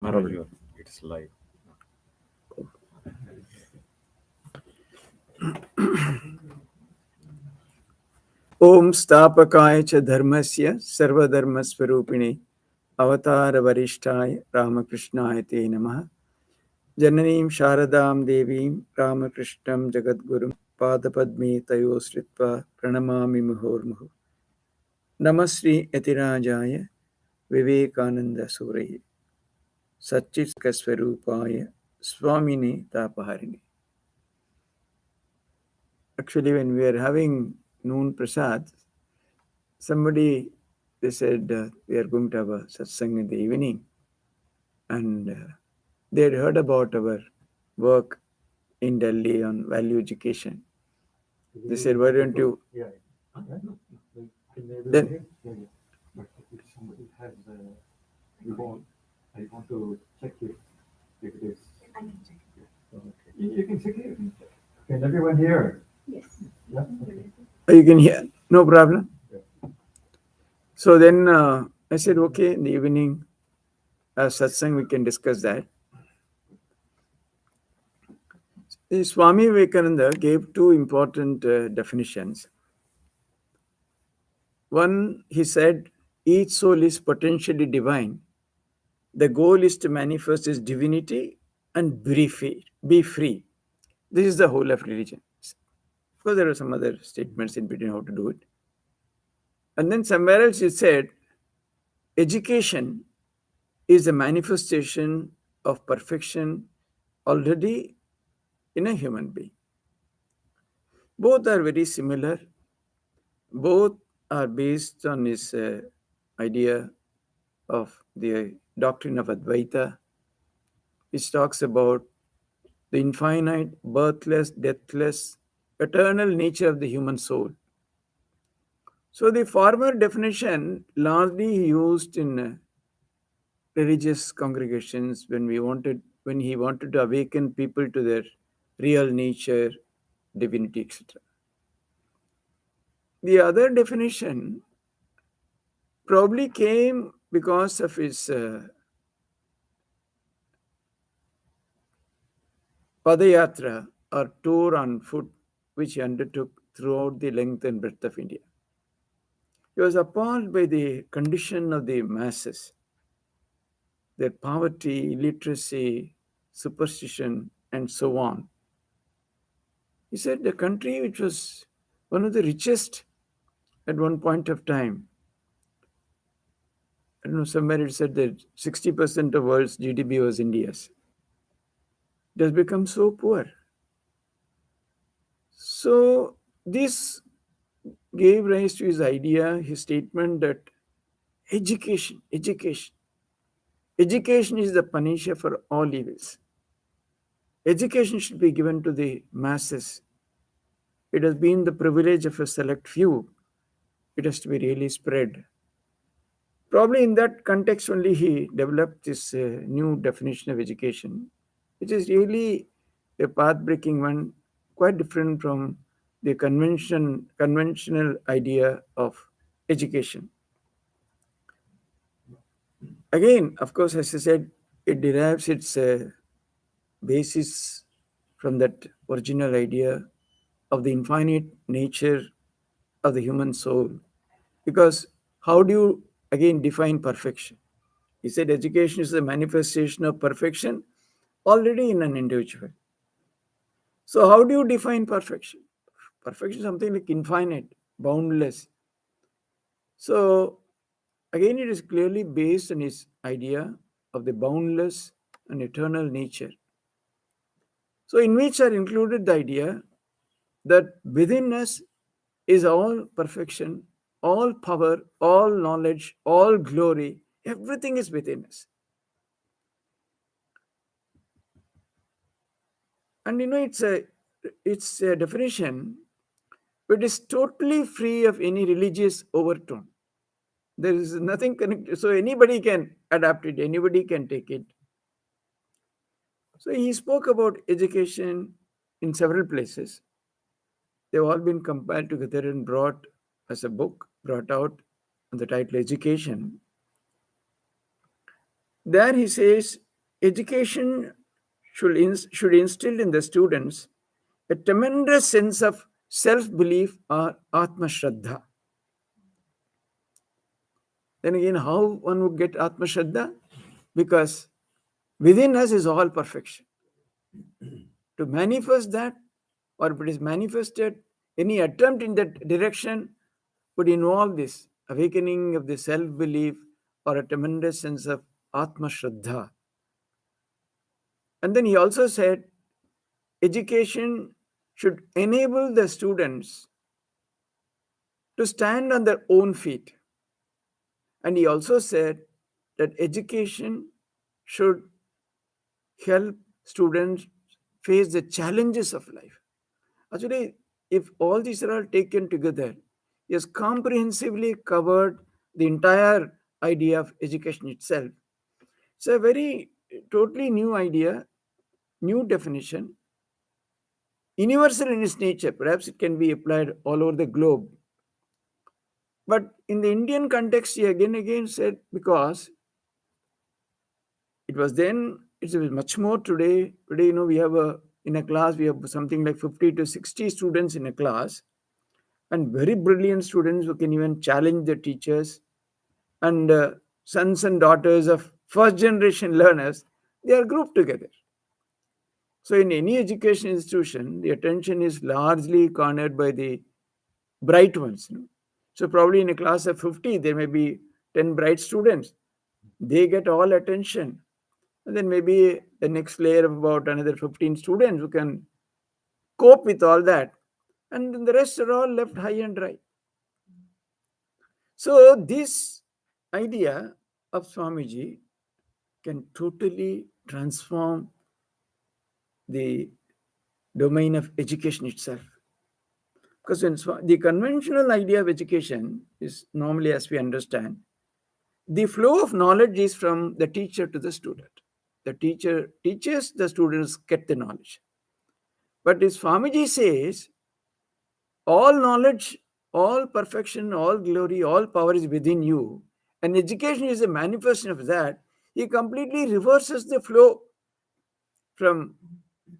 Maharaj, it's live. Om Stapakaya cha Dharmasya Sarvadharmasvarupine Avatara Varishtaya Ramakrishnaya Te Namaha Jananim Sharadam Devim Ramakrishnam Jagadgurum Padapadme Tayosritva Pranamami Muhormuhu Namasri Yatirajaya Vivekananda Suraye Satchitkasvarupaya Swamine Tapaharini. Actually, when we are having noon prasad, they said we are going to have a satsang in the evening, and they had heard about our work in Delhi on value education. They said, why don't you? Then Somebody has reborn. I want to check if it is. I can check. Okay. You can check it. Can everyone hear? Yes. Yeah. you can hear, no problem. So then I said, okay, in the evening, satsang, we can discuss that. Swami Vivekananda gave two important definitions. One, he said, each soul is potentially divine. The goal is to manifest his divinity and be free. Be free. This is the whole of religion. Of course, there are some other statements in between how to do it. And then somewhere else he said, education is a manifestation of perfection already in a human being. Both are very similar. Both are based on his idea of the doctrine of Advaita, which talks about the infinite, birthless, deathless, eternal nature of the human soul. So the former definition largely used in religious congregations when he wanted to awaken people to their real nature, divinity, etc. The other definition probably came because of his Padayatra or tour on foot, which he undertook throughout the length and breadth of India. He was appalled by the condition of the masses, their poverty, illiteracy, superstition, and so on. He said the country which was one of the richest at one point of time, I don't know, somewhere it said that 60% of world's GDP was India's. It has become so poor. So this gave rise to his idea, his statement that education is the panacea for all evils. Education should be given to the masses. It has been the privilege of a select few. It has to be really spread. Probably in that context only he developed this new definition of education, which is really a path-breaking one, quite different from the conventional idea of education. Again, of course, as I said, it derives its basis from that original idea of the infinite nature of the human soul. Because how do you again define perfection? He said education is the manifestation of perfection already in an individual. So how do you define perfection? Perfection is something like infinite, boundless. So again, it is clearly based on his idea of the boundless and eternal nature. So in which are included the idea that within us is all perfection, all power, all knowledge, all glory, everything is within us. And it's a definition which is totally free of any religious overtone. There is nothing connected, so anybody can adapt it, anybody can take it. So he spoke about education in several places. They've all been compiled together and brought as a book, brought out on the title Education. There he says education should instill in the students a tremendous sense of self-belief or Atma Shraddha. Then again, how one would get Atma Shraddha? Because within us is all perfection. To manifest that, or if it is manifested, any attempt in that direction would involve this awakening of the self-belief or a tremendous sense of Atma Shraddha. And then he also said, education should enable the students to stand on their own feet. And he also said that education should help students face the challenges of life. Actually, if all these are all taken together, he has comprehensively covered the entire idea of education itself. It's a very totally new idea, new definition, universal in its nature. Perhaps it can be applied all over the globe. But in the Indian context, he again said, because it was then, it's much more today. Today, we have in a class, we have something like 50 to 60 students in a class, and very brilliant students who can even challenge the teachers, and sons and daughters of first generation learners, they are grouped together. So in any education institution, the attention is largely cornered by the bright ones. So probably in a class of 50, there may be 10 bright students. They get all attention. And then maybe the next layer of about another 15 students who can cope with all that. And then the rest are all left high and dry. So this idea of Swamiji can totally transform the domain of education itself. Because when the conventional idea of education is normally, as we understand, the flow of knowledge is from the teacher to the student. The teacher teaches, the students get the knowledge. But as Swamiji says, all knowledge, all perfection, all glory, all power is within you. And education is a manifestation of that. He completely reverses the flow from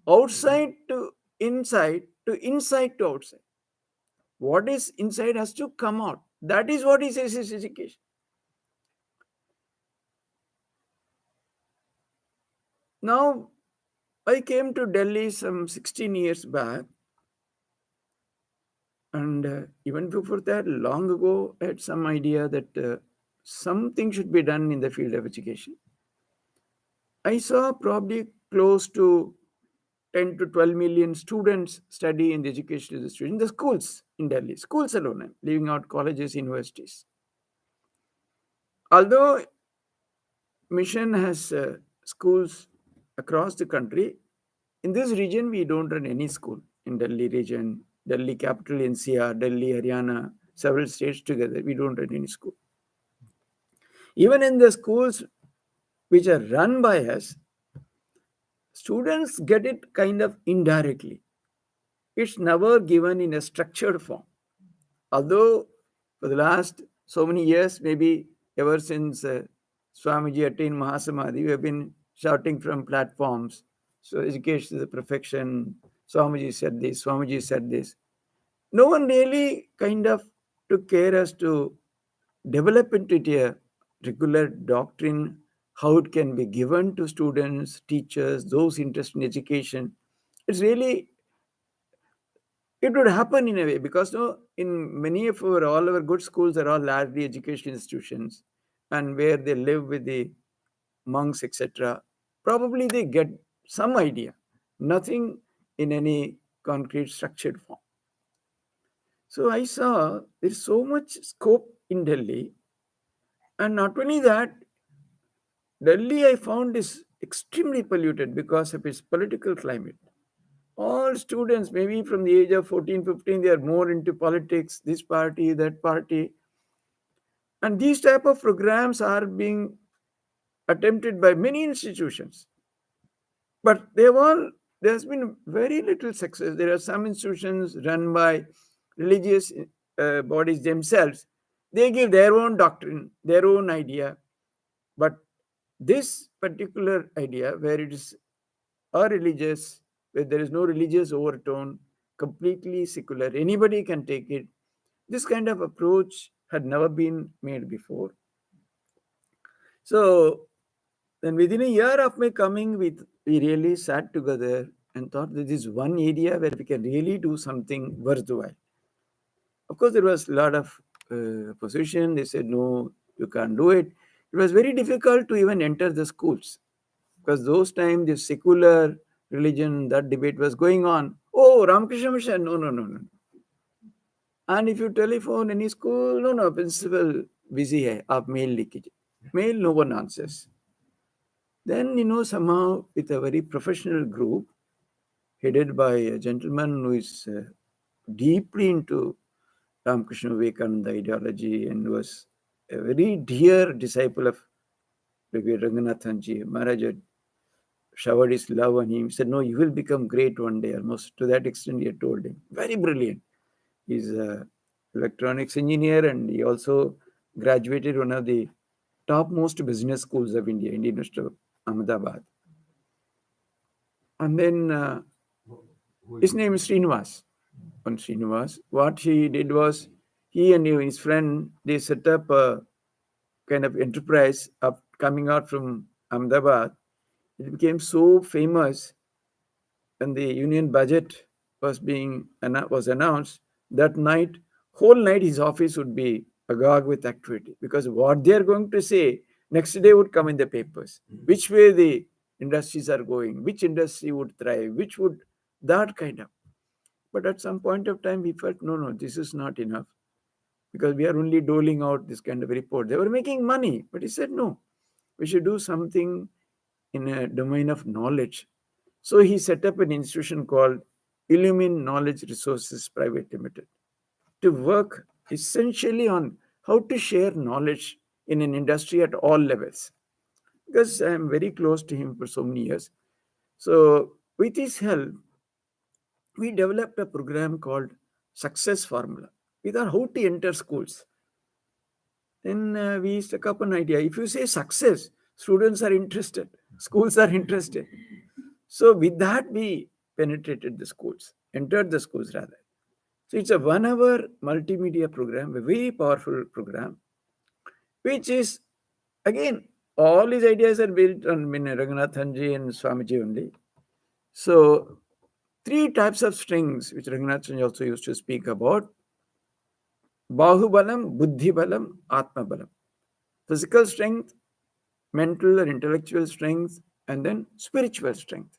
outside to inside to outside. What is inside has to come out. That is what he says is education. Now, I came to Delhi some 16 years back. And even before that, long ago, I had some idea that something should be done in the field of education. I saw probably close to 10 to 12 million students study in the education industry in the schools in Delhi, schools alone, I'm leaving out colleges, universities. Although Mission has schools across the country, in this region, we don't run any school in Delhi region, Delhi capital NCR, Delhi, Haryana, several states together, we don't run any school. Even in the schools which are run by us, students get it kind of indirectly. It's never given in a structured form. Although for the last so many years, maybe ever since Swamiji attained Mahasamadhi, we have been shouting from platforms. So education is a perfection. Swamiji said this, Swamiji said this. No one really kind of took care as to develop into a regular doctrine, how it can be given to students, teachers, those interested in education. It's really, it would happen in a way because in many of all our good schools are all largely education institutions, and where they live with the monks, etc. Probably they get some idea, nothing in any concrete structured form. So I saw there's so much scope in Delhi, and not only that, Delhi I found is extremely polluted because of its political climate. All students, maybe from the age of 14, 15, they are more into politics, this party, that party. And these type of programs are being attempted by many institutions. But there's been very little success. There are some institutions run by religious bodies themselves. They give their own doctrine, their own idea. But This particular idea, where it is a religious, where there is no religious overtone, completely secular, anybody can take it. This kind of approach had never been made before. So then within a year of my coming, we really sat together and thought that this is one area where we can really do something worthwhile. Of course, there was a lot of opposition. They said, no, you can't do it. It was very difficult to even enter the schools because those times the secular religion, that debate was going on. Oh, Ramakrishna Mission, no, no, no, no. And if you telephone any school, no, no, principal busy hai, aap mail likh kijiye. Mail, no one answers. Then, somehow with a very professional group headed by a gentleman who is deeply into Ramakrishna Vivekananda ideology and was a very dear disciple of Revered Ranganathanji Maharaj, had showered his love on him. He said, no, you will become great one day. Almost to that extent, he had told him. Very brilliant. He's an electronics engineer and he also graduated one of the topmost business schools of India, Indian University of Ahmedabad. And then his name is Srinivas. On Srinivas, what he did was he and his friend, they set up a kind of enterprise up coming out from Ahmedabad. It became so famous when the union budget was announced. That night, whole night his office would be agog with activity because what they are going to say next day would come in the papers. Which way the industries are going, which industry would thrive, which would, that kind of. But at some point of time, we felt, no, no, this is not enough because we are only doling out this kind of report. They were making money, but he said, no, we should do something in a domain of knowledge. So he set up an institution called Illumine Knowledge Resources Private Limited to work essentially on how to share knowledge in an industry at all levels. Because I am very close to him for so many years. So with his help, we developed a program called Success Formula. We thought how to enter schools. Then we struck up an idea. If you say success, students are interested, schools are interested. So with that, we penetrated the schools, entered the schools rather. So it's a 1 hour multimedia program, a very powerful program, which is, again, all his ideas are built on Ranganathanji and Swamiji only. So 3 types of strengths, which Ranganathanji also used to speak about: Bahubalam, Buddhi Balam, Atma Balam. Physical strength, mental or intellectual strength, and then spiritual strength.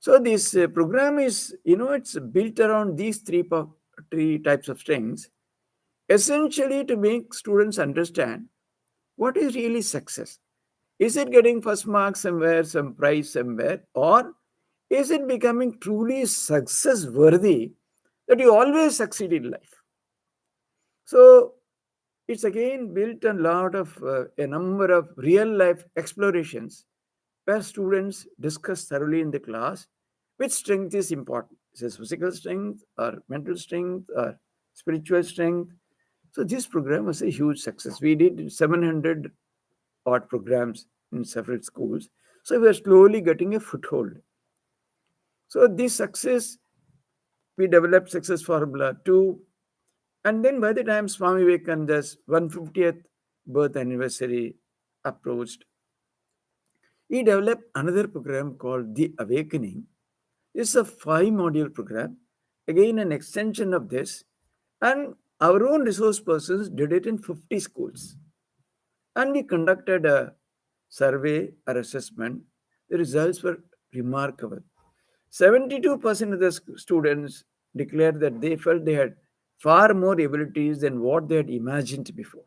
So this program is, it's built around these three types of strengths, essentially to make students understand what is really success. Is it getting first mark somewhere, some prize somewhere, or is it becoming truly success worthy that you always succeed in life? So it's again built on a number of real life explorations where students discuss thoroughly in the class which strength is important. Is it physical strength or mental strength or spiritual strength? So this program was a huge success. We did 700 odd programs in several schools. So we are slowly getting a foothold. So this success, we developed success formula 2. And then by the time Swami Vivekananda's 150th birth anniversary approached, he developed another program called The Awakening. It's a 5 module program, again an extension of this. And our own resource persons did it in 50 schools. And we conducted a survey or assessment. The results were remarkable. 72% of the students declared that they felt they had far more abilities than what they had imagined before.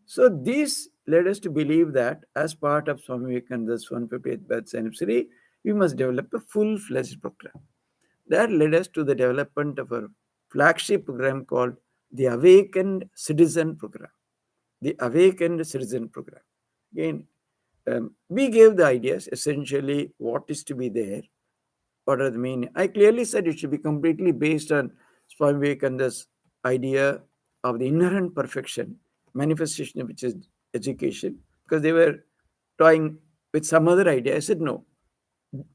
So this led us to believe that as part of Swami Vivekananda's 150th birth anniversary, we must develop a full-fledged program. That led us to the development of a flagship program called the Awakened Citizen Program. The Awakened Citizen Program. Again, we gave the ideas, essentially what is to be there, what are the main. I clearly said it should be completely based on Swami Vivekananda's idea of the inherent perfection, manifestation of which is education, because they were toying with some other idea. I said, no,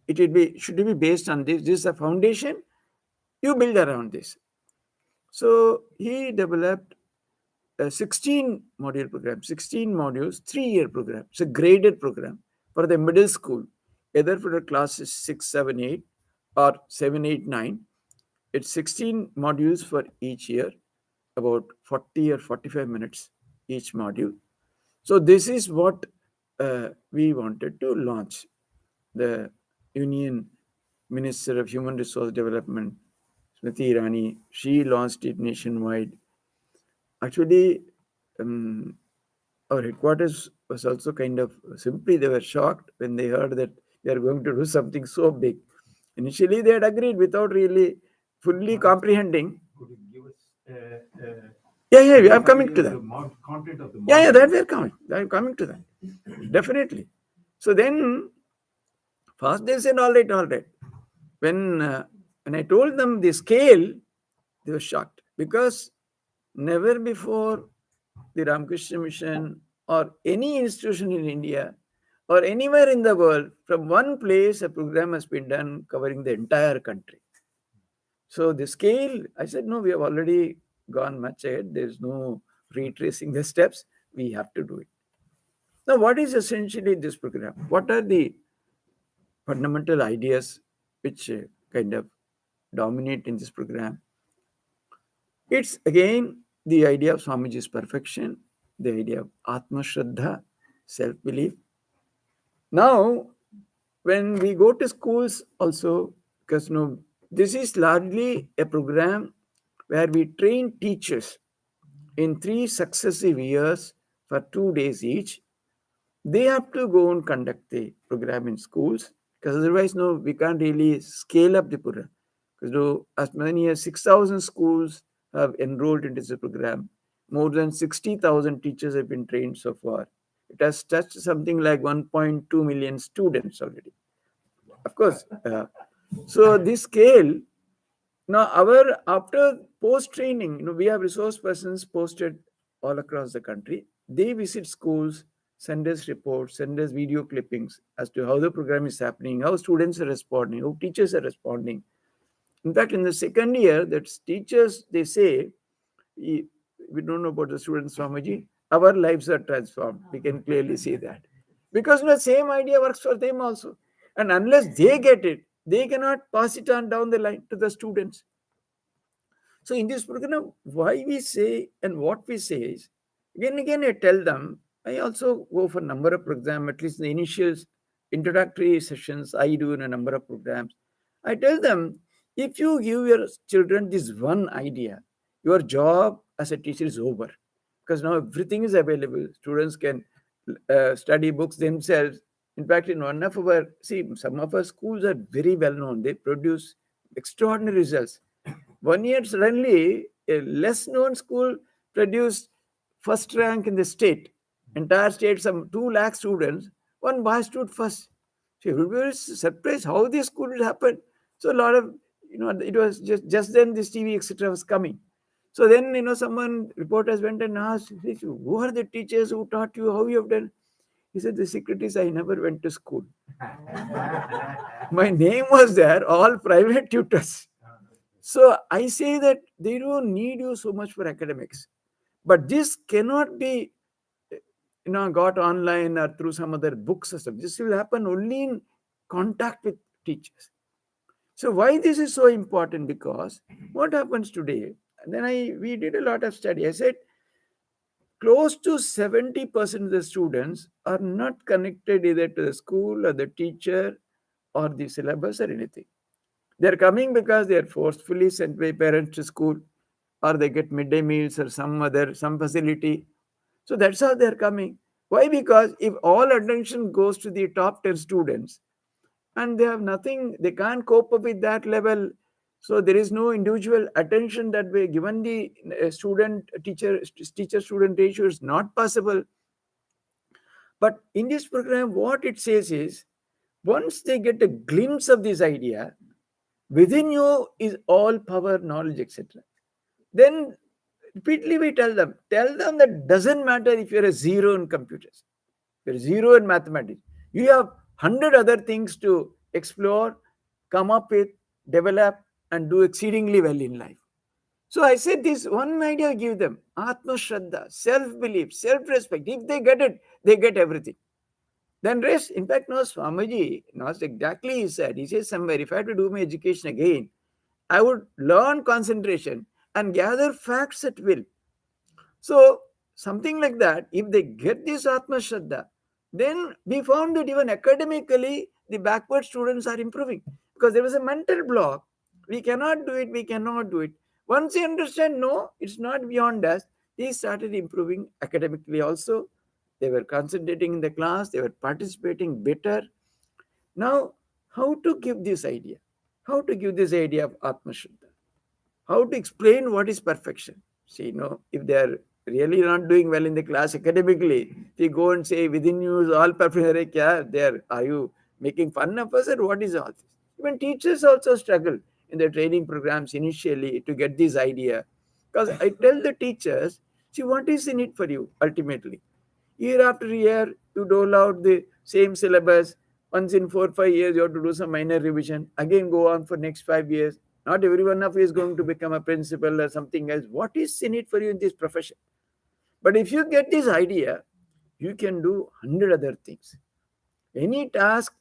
should be based on this. This is the foundation. You build around this. So he developed a 16 module program, 16 modules, 3-year program. It's a graded program for the middle school, either for the classes 6, 7, 8 or 7, 8, 9. It's 16 modules for each year, about 40 or 45 minutes each module. So this is what we wanted to launch. The Union Minister of Human Resource Development, Smriti Irani, she launched it nationwide. Actually, our headquarters was also kind of simply, they were shocked when they heard that they are going to do something so big. Initially, they had agreed without really fully comprehending. Could you give us Yeah, I'm coming to that. the content of the Yeah, that we're coming. I'm coming to that. Definitely. So then, first they said, all right. When I told them the scale, they were shocked because never before the Ramakrishna Mission or any institution in India or anywhere in the world, from one place, a program has been done covering the entire country. So the scale, I said, no, we have already gone much ahead. There's no retracing the steps. We have to do it. Now, what is essentially this program? What are the fundamental ideas which kind of dominate in this program? It's again the idea of Swamiji's perfection, the idea of Atma Shraddha, self-belief. Now, when we go to schools also, because this is largely a program where we train teachers in 3 successive years for 2 days each. They have to go and conduct the program in schools, because otherwise, we can't really scale up the program. Because as many as 6,000 schools have enrolled into the program. More than 60,000 teachers have been trained so far. It has touched something like 1.2 million students already. Of course. So this scale, now after post training, we have resource persons posted all across the country. They visit schools, send us reports, send us video clippings as to how the program is happening, how students are responding, how teachers are responding. In fact, in the second year, that teachers, they say, we don't know about the students, Swamiji, our lives are transformed. We can clearly see that. Because the same idea works for them also. And unless they get it, they cannot pass it on down the line to the students. So in this program, why we say and what we say is, again I tell them, I also go for a number of programs, at least the initial introductory sessions I do in a number of programs. I tell them, if you give your children this one idea, your job as a teacher is over. Because now everything is available. Students can study books themselves. In fact, in one of some of our schools are very well known. They produce extraordinary results. 1 year, suddenly, a less known school produced first rank in the state. Entire state, some 2 lakh students, one boy stood first. So everybody was surprised how this could happen. So a lot of, it was just then this TV, etc. was coming. So then, someone, reporters went and asked, who are the teachers who taught you, how you have done? He said, the secret is I never went to school. My name was there, all private tutors. So I say that they don't need you so much for academics. But this cannot be, got online or through some other books or something. This will happen only in contact with teachers. So why this is so important? Because what happens today, then we did a lot of study. I said, close to 70% of the students are not connected either to the school or the teacher or the syllabus or anything. They're coming because they're forcefully sent by parents to school, or they get midday meals or some facility. So that's how they're coming. Why? Because if all attention goes to the top 10 students and they have nothing, they can't cope up with that level. So there is no individual attention that way given the teacher-student ratio is not possible. But in this program, what it says is, once they get a glimpse of this idea, within you is all power, knowledge, etc. Then repeatedly we tell them that doesn't matter if you're a zero in computers. You're zero in mathematics. You have 100 other things to explore, come up with, develop, and do exceedingly well in life. So I said this one idea I give them: Atma Shraddha, self belief, self respect. If they get it, they get everything. Then rest. In fact, no, Swamiji, not exactly he said. He says somewhere, if I had to do my education again, I would learn concentration and gather facts at will. So, something like that, if they get this Atma Shraddha, then we found that even academically, the backward students are improving because there was a mental block. We cannot do it, we cannot do it. Once they understand, no, it's not beyond us, they started improving academically also. They were concentrating in the class, they were participating better. Now, how to give this idea? How to give this idea of Atma Shraddha? How to explain what is perfection? See, if they are really not doing well in the class academically, if you go and say within you is all perfect, are you making fun of us or what is all this? Even teachers also struggle in their training programs initially to get this idea. Because I tell the teachers, see, what is in it for you ultimately? Year after year, you dole out the same syllabus. Once in 4 5 years, you have to do some minor revision. Again, go on for next 5 years. Not every one of you is going to become a principal or something else. What is in it for you in this profession? But if you get this idea, you can do 100 other things. Any task,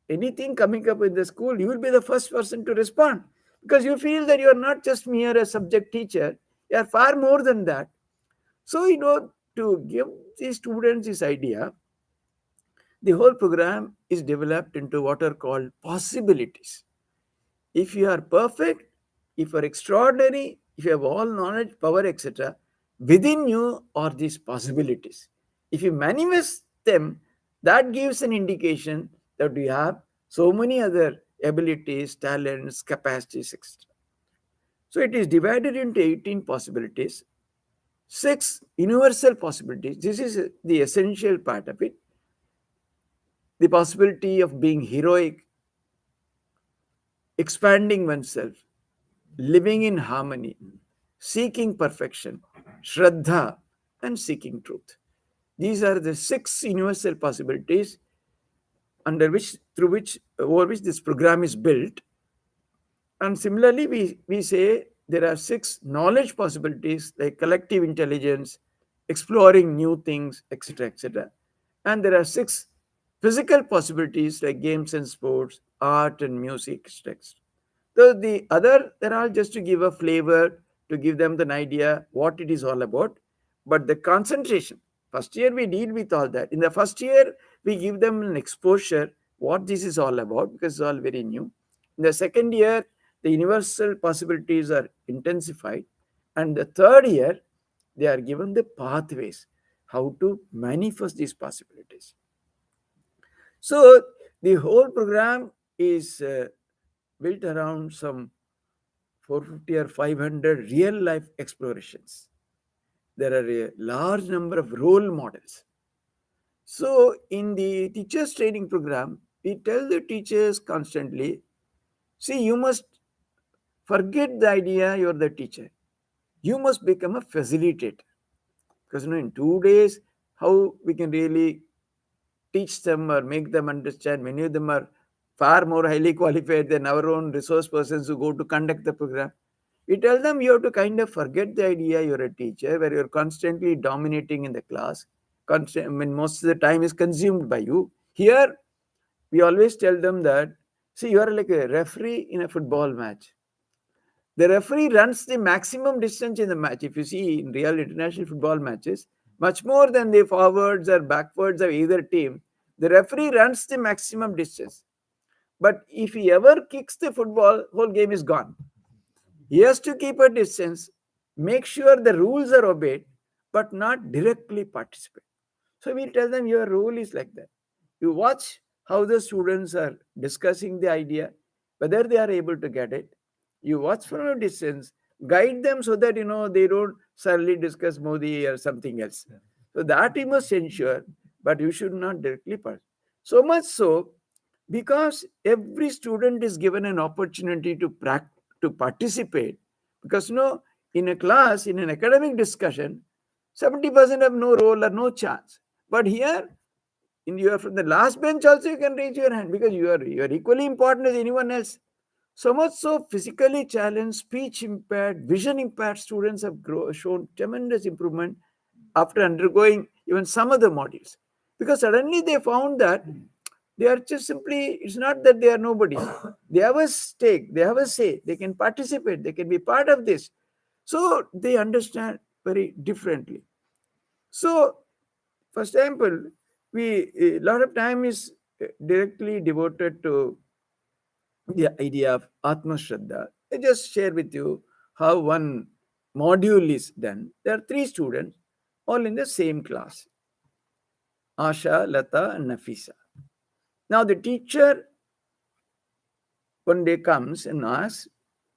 anything coming up in the school, you will be the first person to respond because you feel that you are not just mere a subject teacher, you are far more than that. So, to give the students this idea, the whole program is developed into what are called possibilities. If you are perfect, if you are extraordinary, if you have all knowledge, power, etc., within you are these possibilities. If you manifest them, that gives an indication that you have so many other abilities, talents, capacities, etc. So it is divided into 18 possibilities, 6 universal possibilities. This is the essential part of it. The possibility of being heroic, expanding oneself, living in harmony, seeking perfection, Shraddha, and seeking truth. These are the 6 universal possibilities over which this program is built. And similarly, we say there are 6 knowledge possibilities like collective intelligence, exploring new things, etc., etc. And there are 6 physical possibilities like games and sports, art and music, etc. So the other, they're all just to give a flavor, to give them an idea what it is all about. But the concentration, first year we deal with all that. In the first year, we give them an exposure what this is all about because it's all very new. In the second year, the universal possibilities are intensified. And the third year, they are given the pathways, how to manifest these possibilities. So the whole program is built around some 450 or 500 real life explorations. There are a large number of role models. So in the teachers training program, we tell the teachers constantly, see, you must forget the idea you're the teacher. You must become a facilitator. Because in 2 days, how we can really teach them or make them understand, many of them are far more highly qualified than our own resource persons who go to conduct the program. We tell them you have to kind of forget the idea you're a teacher, where you're constantly dominating in the class. Most of the time is consumed by you. Here, we always tell them that, see, you are like a referee in a football match. The referee runs the maximum distance in the match. If you see in real international football matches, much more than the forwards or backwards of either team, the referee runs the maximum distance. But if he ever kicks the football, whole game is gone. He has to keep a distance, make sure the rules are obeyed, but not directly participate. So we tell them your role is like that. You watch how the students are discussing the idea, whether they are able to get it. You watch from a distance, guide them so that they don't suddenly discuss Modi or something else. So that you must ensure, but you should not directly participate. So much so, because every student is given an opportunity to participate. Because in a class, in an academic discussion, 70% have no role or no chance. But here, you are from the last bench also, you can raise your hand because you are equally important as anyone else. So much so, physically challenged, speech impaired, vision impaired students have shown tremendous improvement after undergoing even some of the modules. Because suddenly they found that they are just simply, it's not that they are nobody. They have a stake, they have a say, they can participate, they can be part of this. So they understand very differently. So, for example, a lot of time is directly devoted to the idea of Atma Shraddha. I just share with you how one module is done. There are 3 students, all in the same class: Asha, Lata, and Nafisa. Now, the teacher one day comes and asks,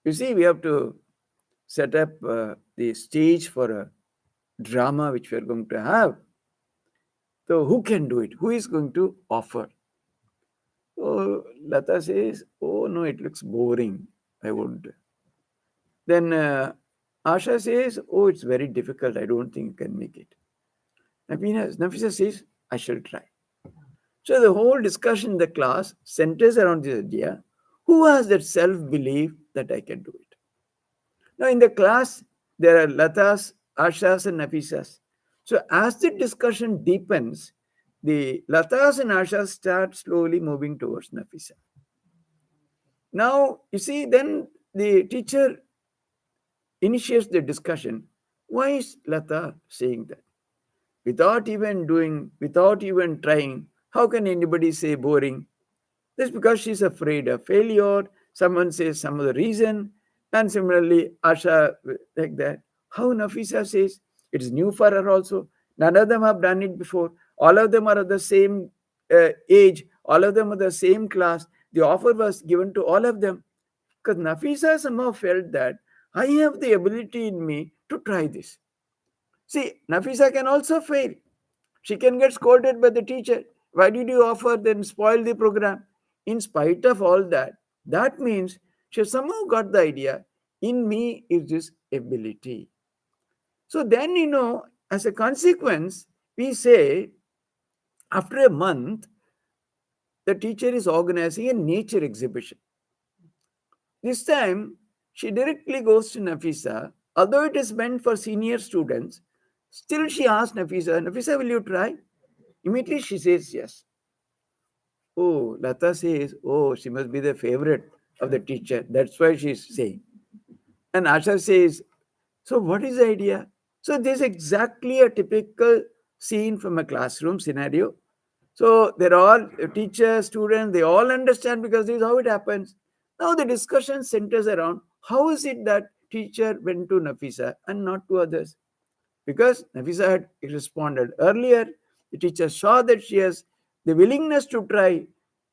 you see, we have to set up the stage for a drama which we are going to have. So, who can do it? Who is going to offer? So, Lata says, oh no, it looks boring. I won't. Then Asha says, oh, it's very difficult. I don't think you can make it. Nafisa says, I shall try. So the whole discussion in the class centers around this idea: who has that self-belief that I can do it? Now in the class, there are Latas, Ashas, and Nafisas. So as the discussion deepens, the Latas and Ashas start slowly moving towards Nafisa. Now, you see, then the teacher initiates the discussion. Why is Lata saying that? Without even trying, how can anybody say boring? That's because she's afraid of failure. Someone says some other reason. And similarly, Asha, like that. How Nafisa says it is new for her also. None of them have done it before. All of them are of the same age. All of them are the same class. The offer was given to all of them. Because Nafisa somehow felt that I have the ability in me to try this. See, Nafisa can also fail. She can get scolded by the teacher. Why did you offer, then spoil the program? In spite of all that, that means she somehow got the idea, in me is this ability. So then, as a consequence, we say after a month, the teacher is organizing a nature exhibition. This time, she directly goes to Nafisa. Although it is meant for senior students, still she asks Nafisa, Nafisa, will you try? Immediately she says yes. Oh, Lata says, oh, she must be the favorite of the teacher. That's why she's saying. And Asha says, so what is the idea? So this is exactly a typical scene from a classroom scenario. So they're all teachers, students, they all understand because this is how it happens. Now the discussion centers around how is it that teacher went to Nafisa and not to others? Because Nafisa had responded earlier, the teacher saw that she has the willingness to try,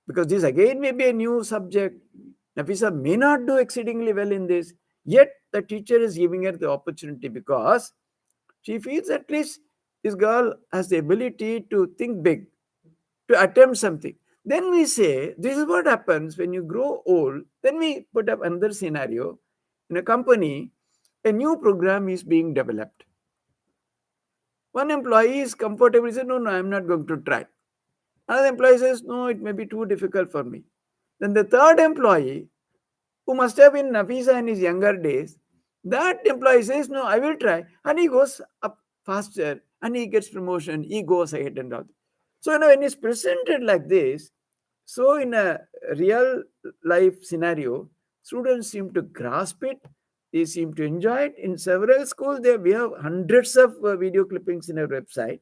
because this again may be a new subject. Nafisa may not do exceedingly well in this, yet the teacher is giving her the opportunity because she feels at least this girl has the ability to think big, to attempt something. Then we say, this is what happens when you grow old. Then we put up another scenario. In a company, a new program is being developed. One employee is comfortable, he says, no, I'm not going to try. Another employee says, no, it may be too difficult for me. Then the third employee, who must have been Nafisa in his younger days, that employee says, no, I will try. And he goes up faster and he gets promotion, he goes ahead and all. So, when it's presented like this, so in a real life scenario, students seem to grasp it, they seem to enjoy it. In several schools, we have hundreds of video clippings in our website.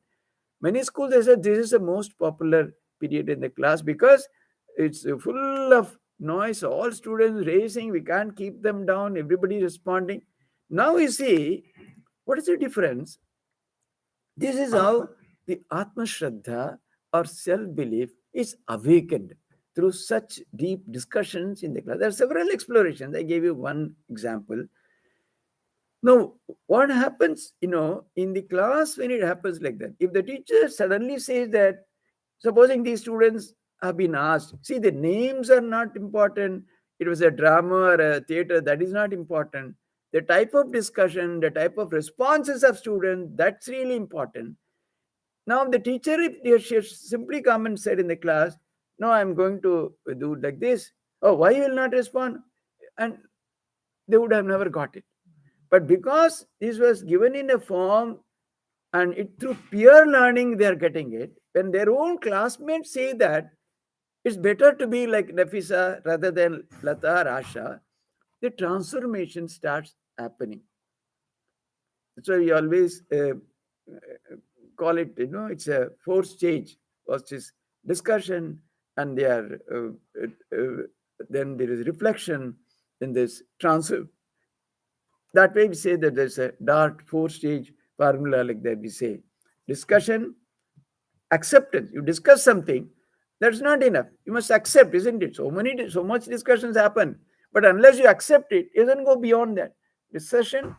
Many schools, they said this is the most popular period in the class because it's full of noise, all students racing, we can't keep them down, everybody responding. Now you see, what is the difference? This is how the Atma Shraddha or self-belief is awakened through such deep discussions in the class. There are several explorations. I gave you one example. Now, what happens, in the class when it happens like that? If the teacher suddenly says that, supposing these students have been asked, see, the names are not important. It was a drama or a theater, that is not important. The type of discussion, the type of responses of students, that's really important. Now the teacher, if she simply come and said in the class, no, I'm going to do like this. Oh, why you will not respond? And they would have never got it. But because this was given in a form and it through peer learning they are getting it, when their own classmates say that it's better to be like Nafisa rather than Lata or Asha, the transformation starts happening. That's why we always call it, it's a fourth stage, which is discussion, and then there is reflection, then there's transfer. That way we say that there's a DART four-stage formula like that. We say discussion, acceptance. You discuss something, that's not enough. You must accept, isn't it? So much discussions happen, but unless you accept it, it doesn't go beyond that. Discussion,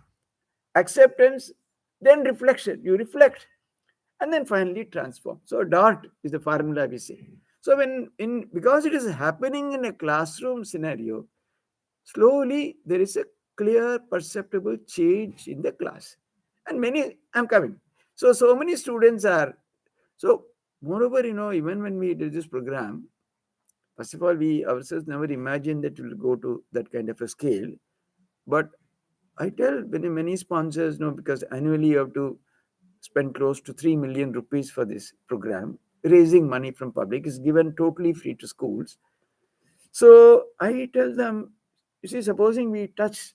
acceptance, then reflection. You reflect, and then finally transform. So DART is the formula we say. So because it is happening in a classroom scenario, slowly there is a clear perceptible change in the class, and I'm coming. So many students are. So moreover, even when we did this program, first of all, we ourselves never imagined that it will go to that kind of a scale. But I tell many sponsors, because annually you have to spend close to 3 million rupees for this program. Raising money from public is given totally free to schools. So I tell them, you see, supposing we touch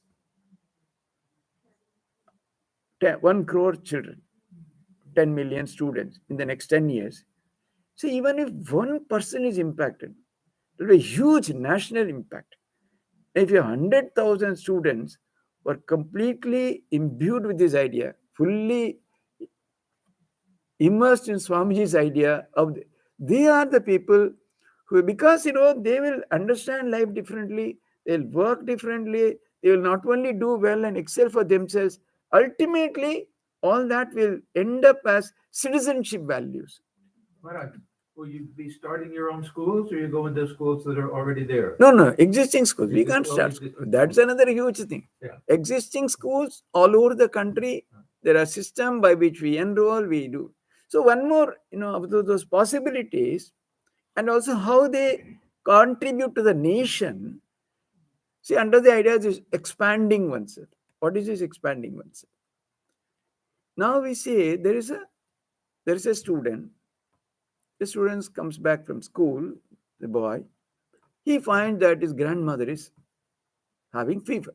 1 crore children, 10 million students in the next 10 years. So even if one person is impacted, it will be a huge national impact. If you have 100,000 students who are completely imbued with this idea, fully immersed in Swamiji's idea they are the people who, because they will understand life differently, they'll work differently, they will not only do well and excel for themselves, ultimately all that will end up as citizenship values. Maharaj, will you be starting your own schools, or you go into schools that are already there? No, existing schools. We can't start. That's another huge thing. Yeah. Existing schools all over the country, there are systems by which we enroll, we do. So one more, of those possibilities, and also how they contribute to the nation. See, under the idea is expanding oneself. What is this expanding oneself? Now we say there is a student. The student comes back from school, the boy. He finds that his grandmother is having fever.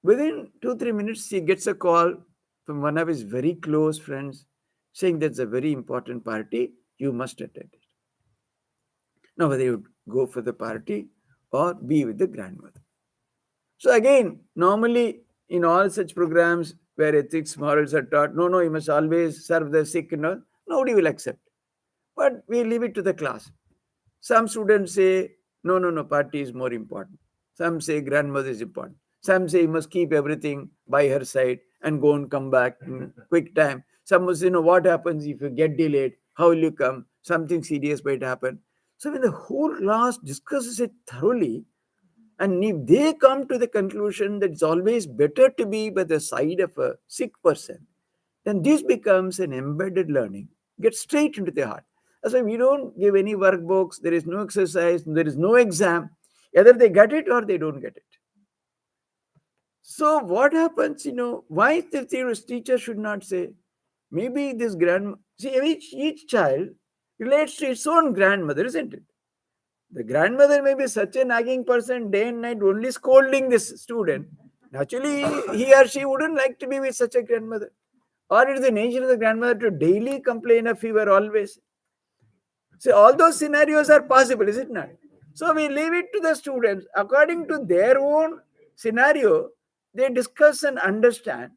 Within 2-3 minutes, he gets a call from one of his very close friends saying that's a very important party, you must attend it. Now, whether you go for the party or be with the grandmother. So again, normally in all such programs where ethics, morals are taught, no, you must always serve the sick and all, nobody will accept. But we leave it to the class. Some students say, no, party is more important. Some say grandmother is important. Some say you must keep everything by her side and go and come back in quick time. Some will say, what happens if you get delayed? How will you come? Something serious might happen. So when the whole class discusses it thoroughly, and if they come to the conclusion that it's always better to be by the side of a sick person, then this becomes an embedded learning, gets straight into the heart. That's why we don't give any workbooks, there is no exercise, there is no exam. Either they get it or they don't get it. So what happens, why the teacher should not say, maybe this each child relates to its own grandmother, isn't it? The grandmother may be such a nagging person, day and night only scolding this student. Naturally, he or she wouldn't like to be with such a grandmother. Or it is the nature of the grandmother to daily complain of fever always. So all those scenarios are possible, is it not? So we leave it to the students. According to their own scenario, they discuss and understand.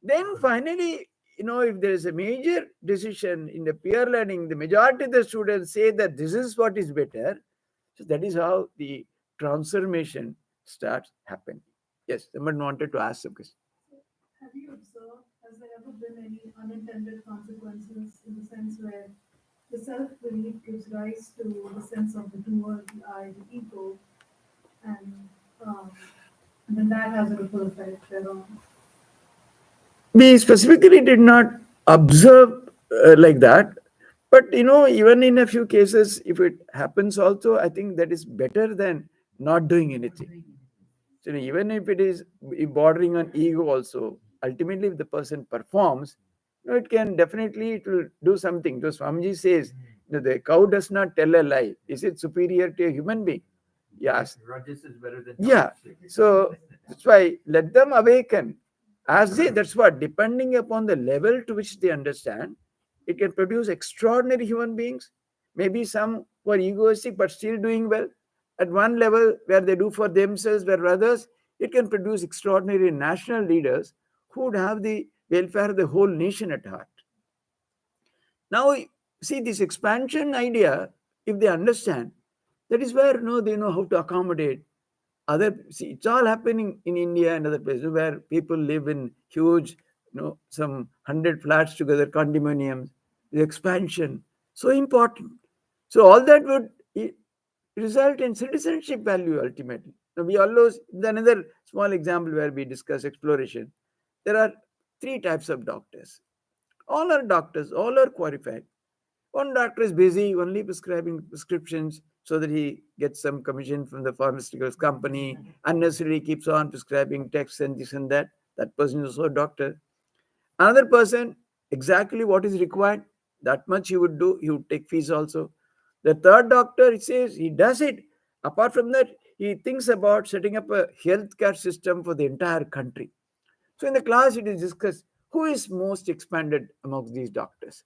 Then finally, if there is a major decision in the peer learning, the majority of the students say that this is what is better. So that is how the transformation starts happening. Yes, someone wanted to ask some question. Have you observed, has there ever been any unintended consequences in the sense where the self-belief gives rise to the sense of the doer, the I, the ego, and then that has a ripple effect thereon? We specifically did not observe like that. But even in a few cases, if it happens also, I think that is better than not doing anything. So even if it is bordering on ego also, ultimately if the person performs, it can definitely, it will do something. So Swamiji says, the cow does not tell a lie. Is it superior to a human being? Yes. Rajas is better than Yeah. tamas. So that's why let them awaken. As they, that's what, depending upon the level to which they understand, it can produce extraordinary human beings. Maybe some who are egoistic but still doing well. At one level where they do for themselves, where others, it can produce extraordinary national leaders who would have the welfare of the whole nation at heart. Now, see this expansion idea, if they understand, that is where they know how to accommodate other. See, it's all happening in India and other places where people live in huge, some 100 flats together, condominiums. The expansion, so important. So all that would result in citizenship value ultimately. Now we always, another small example where we discuss exploration. There are three types of doctors. All are doctors, all are qualified. One doctor is busy only prescribing prescriptions so that he gets some commission from the pharmaceuticals company, unnecessarily keeps on prescribing texts and this and that. That person is also a doctor. Another person, exactly what is required, that much he would do, he would take fees also. The third doctor, it says he does it. Apart from that, he thinks about setting up a healthcare system for the entire country. So in the class, it is discussed who is most expanded amongst these doctors.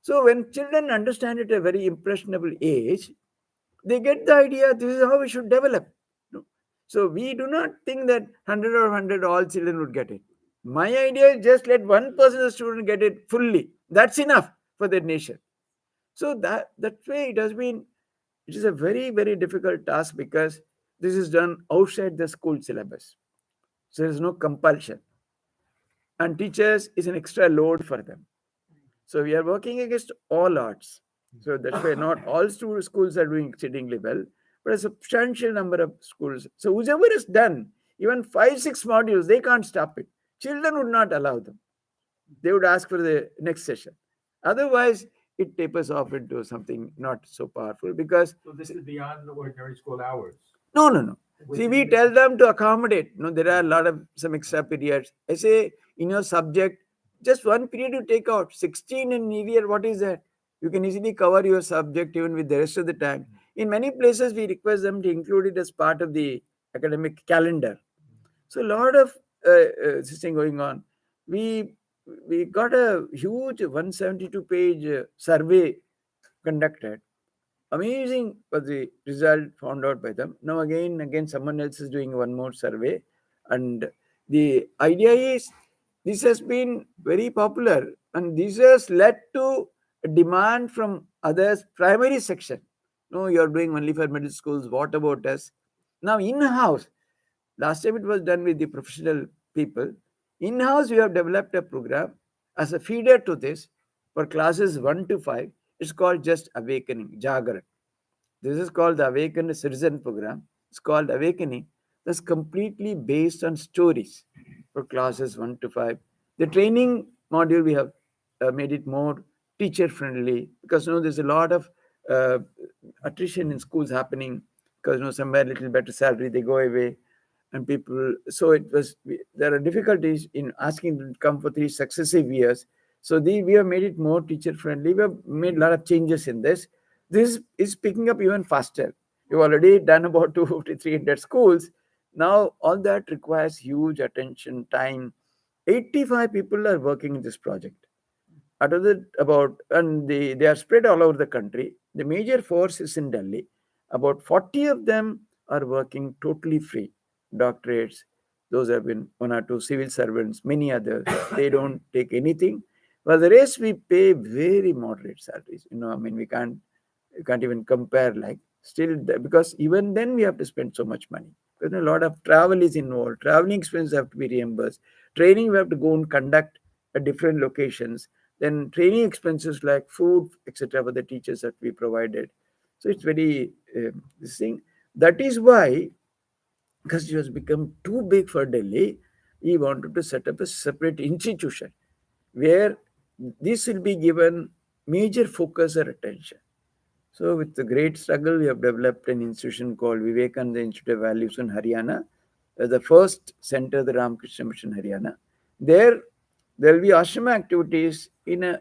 So when children understand it at a very impressionable age, they get the idea this is how we should develop. So we do not think that 100 or 100 all children would get it. My idea is just let 1% of the student get it fully. That's enough for the nation. So that way it has been, it is a very, very difficult task because this is done outside the school syllabus. So there is no compulsion. And teachers is an extra load for them. So we are working against all odds. So that's why not all schools are doing exceedingly well, but a substantial number of schools. So whichever is done, even 5, 6 modules, they can't stop it. Children would not allow them. They would ask for the next session. Otherwise, it tapers off into something not so powerful because. So this is beyond the ordinary school hours. No. See, we tell them to accommodate. There are a lot of some extra periods. I say, in your subject, just one period you take out. 16 in a year, what is that? You can easily cover your subject even with the rest of the time. In many places, we request them to include it as part of the academic calendar. So a lot of this thing going on. We got a huge 172-page survey conducted. Amazing was the result found out by them. Now again someone else is doing one more survey, and the idea is this has been very popular and this has led to a demand from others primary section. No, you're doing only for middle schools, what about us? Now in-house, last time it was done with the professional people. In-house we have developed a program as a feeder to this for classes 1 to 5. It's called just Awakening, Jagaran. This is called the Awakened Citizen Program. It's called Awakening. That's completely based on stories for classes 1 to 5. The training module, we have made it more teacher friendly because there's a lot of uh, attrition in schools happening because somewhere little better salary, they go away. And people, so there are difficulties in asking them to come for 3 successive years. So we have made it more teacher friendly. We have made a lot of changes in this. This is picking up even faster. We've already done about 250, 300 schools. Now all that requires huge attention, time. 85 people are working in this project. Out of the about, and they are spread all over the country. The major force is in Delhi. About 40 of them are working totally free. Doctorates, those have been 1 or 2 civil servants, many others. They don't take anything. Well, the rest we pay very moderate salaries. We can't even compare. Like still, because even then we have to spend so much money. Because a lot of travel is involved. Traveling expenses have to be reimbursed. Training we have to go and conduct at different locations. Then training expenses like food, etc., for the teachers have to be provided. So it's very this thing. That is why, because it has become too big for Delhi, he wanted to set up a separate institution where this will be given major focus or attention. So with the great struggle, we have developed an institution called Vivekananda Institute of Values in Haryana, the first center, the Ramakrishna Mission Haryana. There will be ashrama activities in a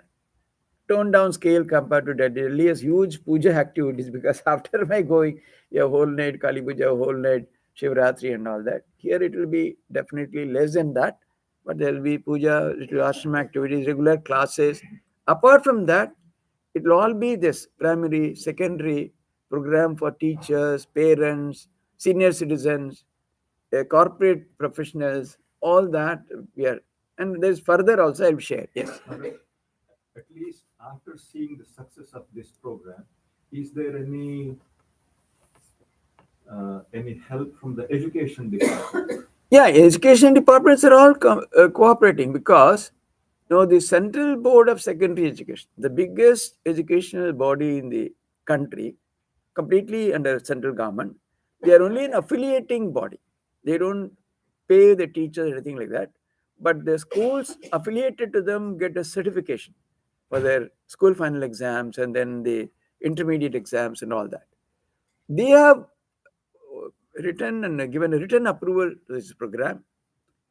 toned down scale compared to that. Delhi has huge puja activities because after my going, a whole night Kali Puja, a whole night Shivratri and all that. Here it will be definitely less than that, but there will be puja, little ashram activities, regular classes. Apart from that, it will all be this primary, secondary program for teachers, parents, senior citizens, corporate professionals, all that we are. And there's further also I'll share. Yes. At least after seeing the success of this program, is there any help from the education department? Yeah, education departments are all cooperating because the Central Board of Secondary Education, the biggest educational body in the country, completely under central government, they are only an affiliating body. They don't pay the teachers or anything like that. But the schools affiliated to them get a certification for their school final exams and then the intermediate exams and all that. They have written and given a written approval to this program,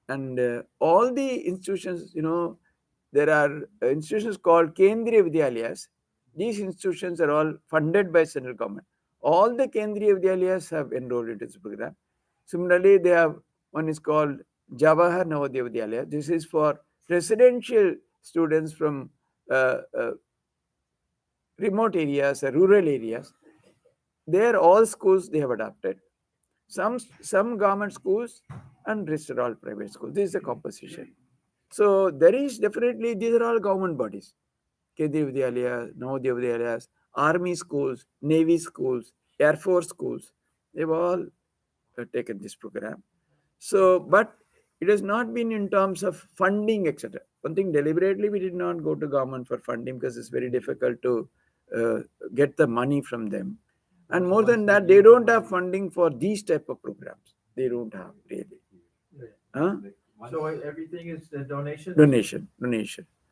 and all the institutions, there are institutions called Kendriya Vidyalayas. These institutions are all funded by central government. All the Kendriya Vidyalayas have enrolled into this program. Similarly, they have one is called Jawahar Navodaya Vidyalaya. This is for residential students from remote areas or rural areas. There, all schools they have adopted. Some government schools and rest are all private schools. This is the composition. So there is definitely, these are all government bodies. Kendriya Vidyalaya, Navodaya Vidyalayas, army schools, navy schools, air force schools. They've all taken this program. So, but it has not been in terms of funding, etc. One thing, deliberately we did not go to government for funding because it's very difficult to get the money from them. And more than that, they don't have funding for these type of programs. They don't have really. Huh? So everything is a donation?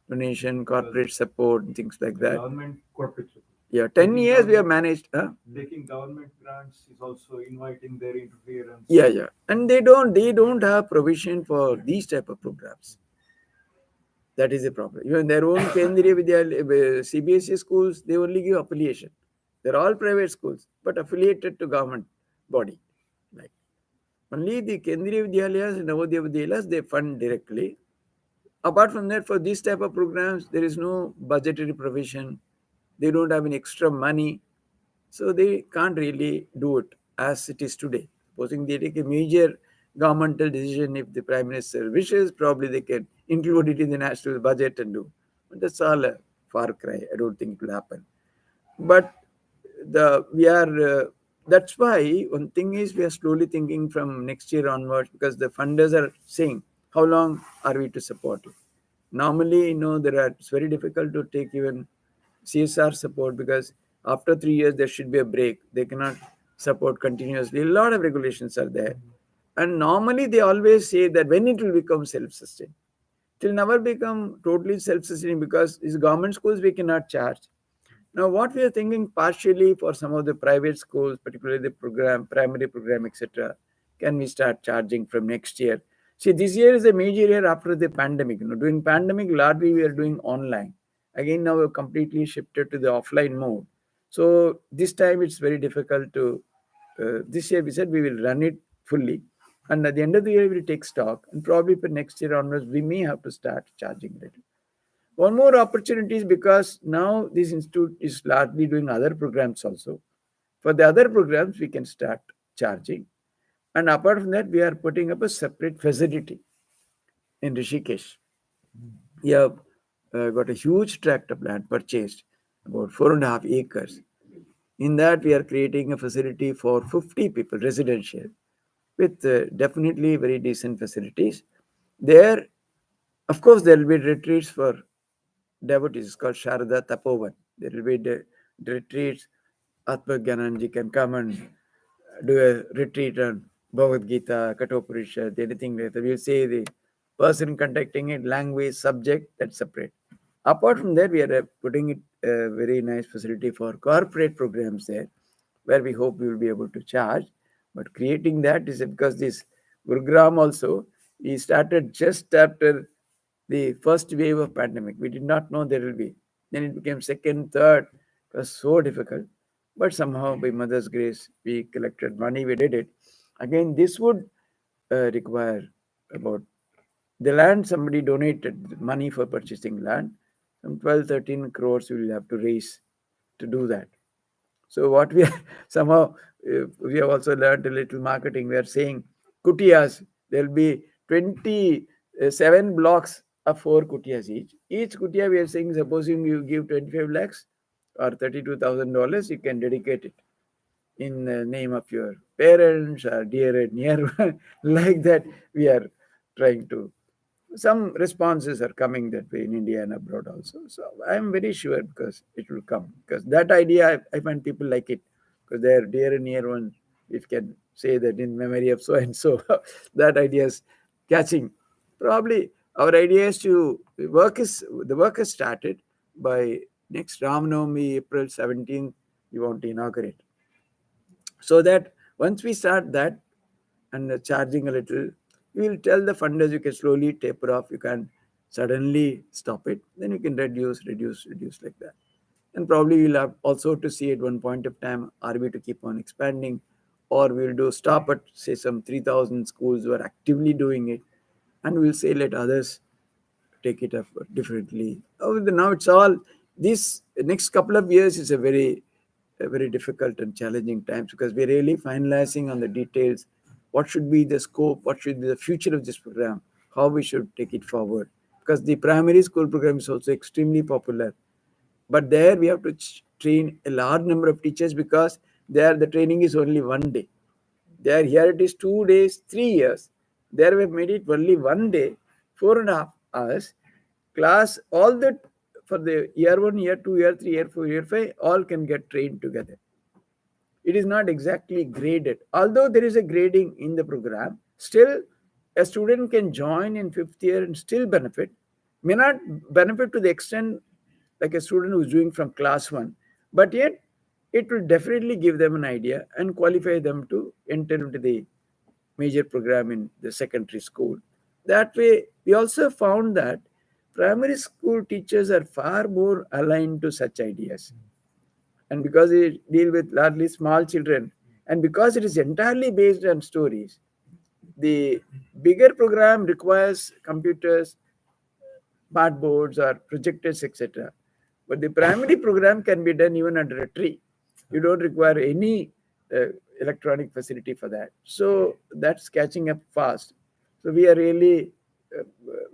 Donation, corporate support, and things like that. Government corporate support. Yeah, 10 years we have managed. Taking government grants is also inviting their interference. Yeah. And they don't have provision for these type of programs. That is the problem. Even their own Kendriya Vidyalaya, CBSE schools, they only give affiliation. They're all private schools, but affiliated to government body. Like only the Kendriya Vidyalayas and Navodaya Vidyalayas, they fund directly. Apart from that, for these type of programs, there is no budgetary provision. They don't have any extra money. So they can't really do it as it is today. Supposing they take a major governmental decision, if the Prime Minister wishes, probably they can include it in the national budget and do. But that's all a far cry. I don't think it will happen. But that's why one thing is we are slowly thinking from next year onwards, because the funders are saying, how long are we to support it? Normally, it's very difficult to take even CSR support because after 3 years there should be a break. They cannot support continuously. A lot of regulations are there. And normally they always say that when it will become self-sustained. It will never become totally self-sustaining because these government schools we cannot charge. Now, what we are thinking partially for some of the private schools, particularly the primary program, etc., can we start charging from next year? See, this year is a major year after the pandemic. During pandemic, largely we are doing online. Again, now we're completely shifted to the offline mode. So this time it's very difficult to. This year we said we will run it fully, and at the end of the year we'll take stock, and probably for next year onwards we may have to start charging a little. One more opportunity is because now this institute is largely doing other programs also. For the other programs, we can start charging. And apart from that, we are putting up a separate facility in Rishikesh. We have got a huge tract of land purchased, about 4.5 acres. In that, we are creating a facility for 50 people, residential, with definitely very decent facilities. There, of course, there will be retreats for devotees. It's called Sharada Tapovan. There will be retreats. Atma Gyananji can come and do a retreat on Bhagavad Gita, Kathoparishad, anything like that. We'll say the person conducting it, language, subject, that's separate. Apart from that, we are putting it a very nice facility for corporate programs there, where we hope we will be able to charge. But creating that is because this Gurugram also, we started just after the first wave of pandemic. We did not know there will be. Then it became second, third. It was so difficult. But somehow, by Mother's grace, we collected money, we did it. Again, this would require about the land. Somebody donated money for purchasing land. Some 12, 13 crores we will have to raise to do that. So what we somehow we have also learned a little marketing. We are saying kutiyas. There will be 27 blocks of 4 kutiyas each. Each kutiya we are saying, supposing you give 25 lakhs or $32,000, you can dedicate it in the name of your parents or dear and near. Like that, we are trying to. Some responses are coming that way in India and abroad also. So I am very sure because it will come. Because that idea, I find people like it because they are dear and near one. If can say that in memory of so and so, that idea is catching. Probably our idea is to the work has started by next Ramnavami, April 17th. We want to inaugurate. So that once we start that and charging a little, we will tell the funders you can slowly taper off. You can suddenly stop it. Then you can reduce like that. And probably we'll have also to see at one point of time, are we to keep on expanding, or we'll do stop at say some 3,000 schools who are actively doing it, and we'll say let others take it up differently. Now it's all this next couple of years is a very difficult and challenging times because we're really finalizing on the details. What should be the scope? What should be the future of this program? How we should take it forward? Because the primary school program is also extremely popular, but there we have to train a large number of teachers because there the training is only 1 day. There here it is 2 days, 3 years. There we have made it only 1 day, 4.5 hours. Class, all that for the year 1, year 2, year 3, year 4, year 5, all can get trained together. It is not exactly graded. Although there is a grading in the program, still a student can join in 5th year and still benefit. May not benefit to the extent like a student who's doing from class 1, but yet it will definitely give them an idea and qualify them to enter into the major program in the secondary school. That way, we also found that primary school teachers are far more aligned to such ideas. And because they deal with largely small children, and because it is entirely based on stories, the bigger program requires computers, smart boards, or projectors, etc. But the primary program can be done even under a tree. You don't require any electronic facility for that. So that's catching up fast. So we really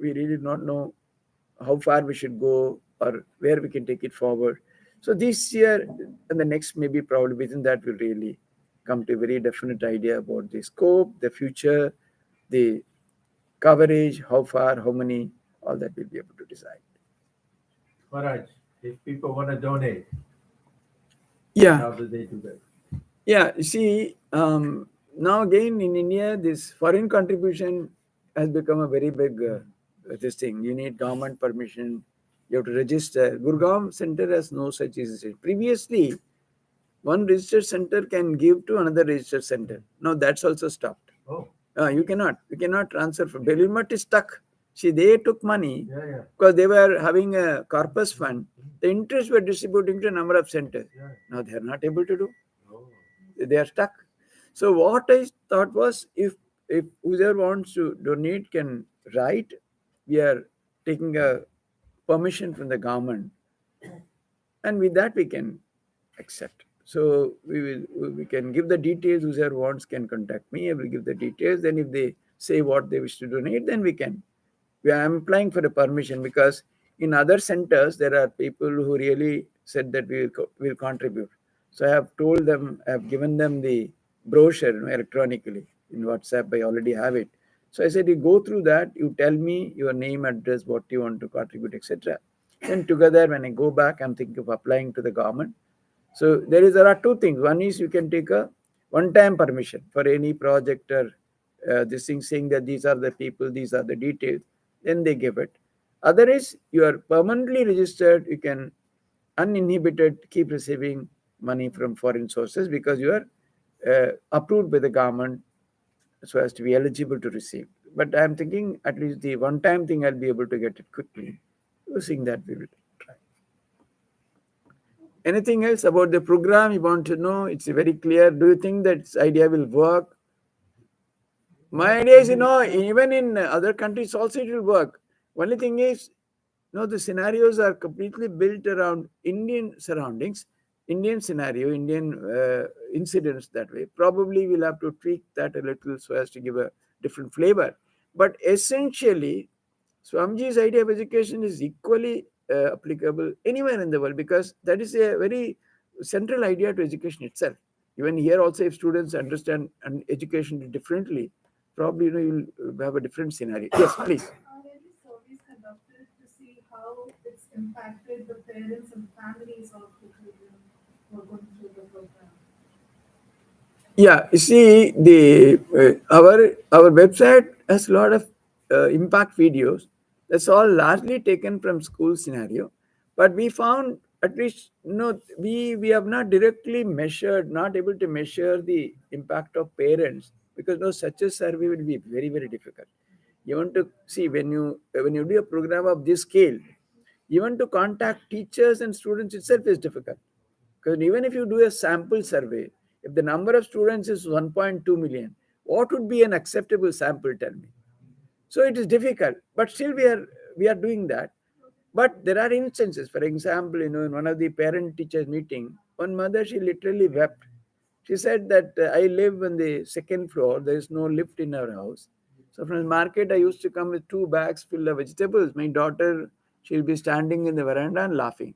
not know how far we should go or where we can take it forward. So this year and the next, maybe probably within that, we'll really come to a very definite idea about the scope, the future, the coverage, how far, how many, all that we'll be able to decide. Maharaj, if people want to donate, Yeah. how do they do that? Yeah, you see, now again in India, this foreign contribution has become a very big this thing. You need government permission. You have to register. Gurugram center has no such registration. Previously, one registered center can give to another registered center. Now that's also stopped. Oh, You cannot transfer. From Belilmat is stuck. See, they took money yeah. because they were having a corpus fund. The interest were distributing to a number of centers. Yeah. Now they are not able to do. Oh. They are stuck. So what I thought was, if whoever wants to donate can write, we are taking a permission from the government, and with that we can accept. So we can give the details. Whoever wants can contact me. I will give the details. Then if they say what they wish to donate, then we can. I am applying for a permission because in other centers there are people who really said that we will contribute. So I have told them, I have given them the brochure electronically in WhatsApp. I already have it. So I said, you go through that. You tell me your name, address, what you want to contribute, etc. Then together, when I go back, I'm thinking of applying to the government. So there are two things. One is you can take a one-time permission for any project or this thing saying that these are the people, these are the details. Then they give it. Other is you are permanently registered, you can uninhibited keep receiving money from foreign sources because you are approved by the government so as to be eligible to receive. But I'm thinking at least the one-time thing I'll be able to get it quickly. Using that, we will try. Anything else about the program you want to know? It's very clear. Do you think that this idea will work? My idea is, even in other countries also it will work. Only thing is, the scenarios are completely built around Indian surroundings, Indian scenario, Indian incidents that way. Probably we'll have to tweak that a little so as to give a different flavor. But essentially, Swamiji's idea of education is equally applicable anywhere in the world because that is a very central idea to education itself. Even here also, if students understand education differently, probably you'll have a different scenario. Yes, please. Are any surveys conducted to see how it's impacted the parents and families of the children who are going through the program? Yeah, you see, our website has a lot of impact videos. That's all largely taken from school scenario, but we found at least we have not directly measured, not able to measure the impact of parents because such a survey will be very very difficult. You want to see when you do a program of this scale, even to contact teachers and students itself is difficult. Because even if you do a sample survey, if the number of students is 1.2 million, what would be an acceptable sample? Tell me. So it is difficult, but still we are doing that. But there are instances, for example, in one of the parent-teachers meeting, one mother, she literally wept. She said that I live on the second floor. There is no lift in our house. So from the market, I used to come with 2 bags full of vegetables. My daughter, she'll be standing in the veranda and laughing.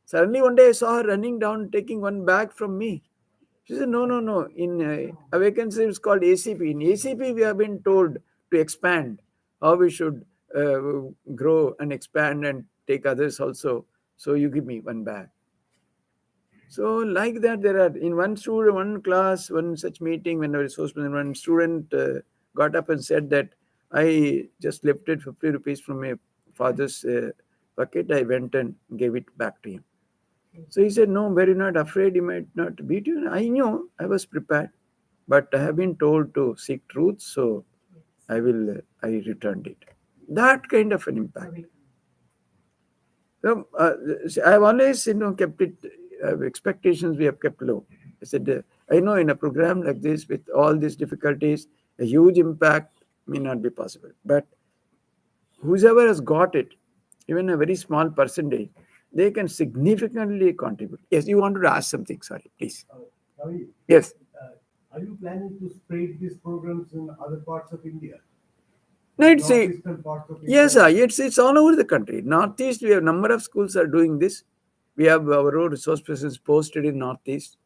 Suddenly one day I saw her running down, taking 1 bag from me. She said, no, no, no. In a vacancy, it's called ACP. In ACP, we have been told to expand, how we should grow and expand and take others also. So you give me 1 bag. So like that, there are in one class, one such meeting, when I was resource person, one student got up and said that I just lifted 50 rupees from my father's bucket. I went and gave it back to him. So he said, no, were you not afraid he might not beat you? I knew, I was prepared, but I have been told to seek truth, so I returned it. That kind of an impact. So, I've always, kept it, expectations we have kept low. I said, I know in a program like this, with all these difficulties, a huge impact may not be possible. But whoever has got it, even a very small percentage, they can significantly contribute. Yes, you wanted to ask something. Sorry, please. Ravi, Yes. are you planning to spread these programs in other parts of India? No, it's a, Northeastern parts of India? yes, sir. It's all over the country. Northeast, we have number of schools are doing this. We have our own resource persons posted in Northeast,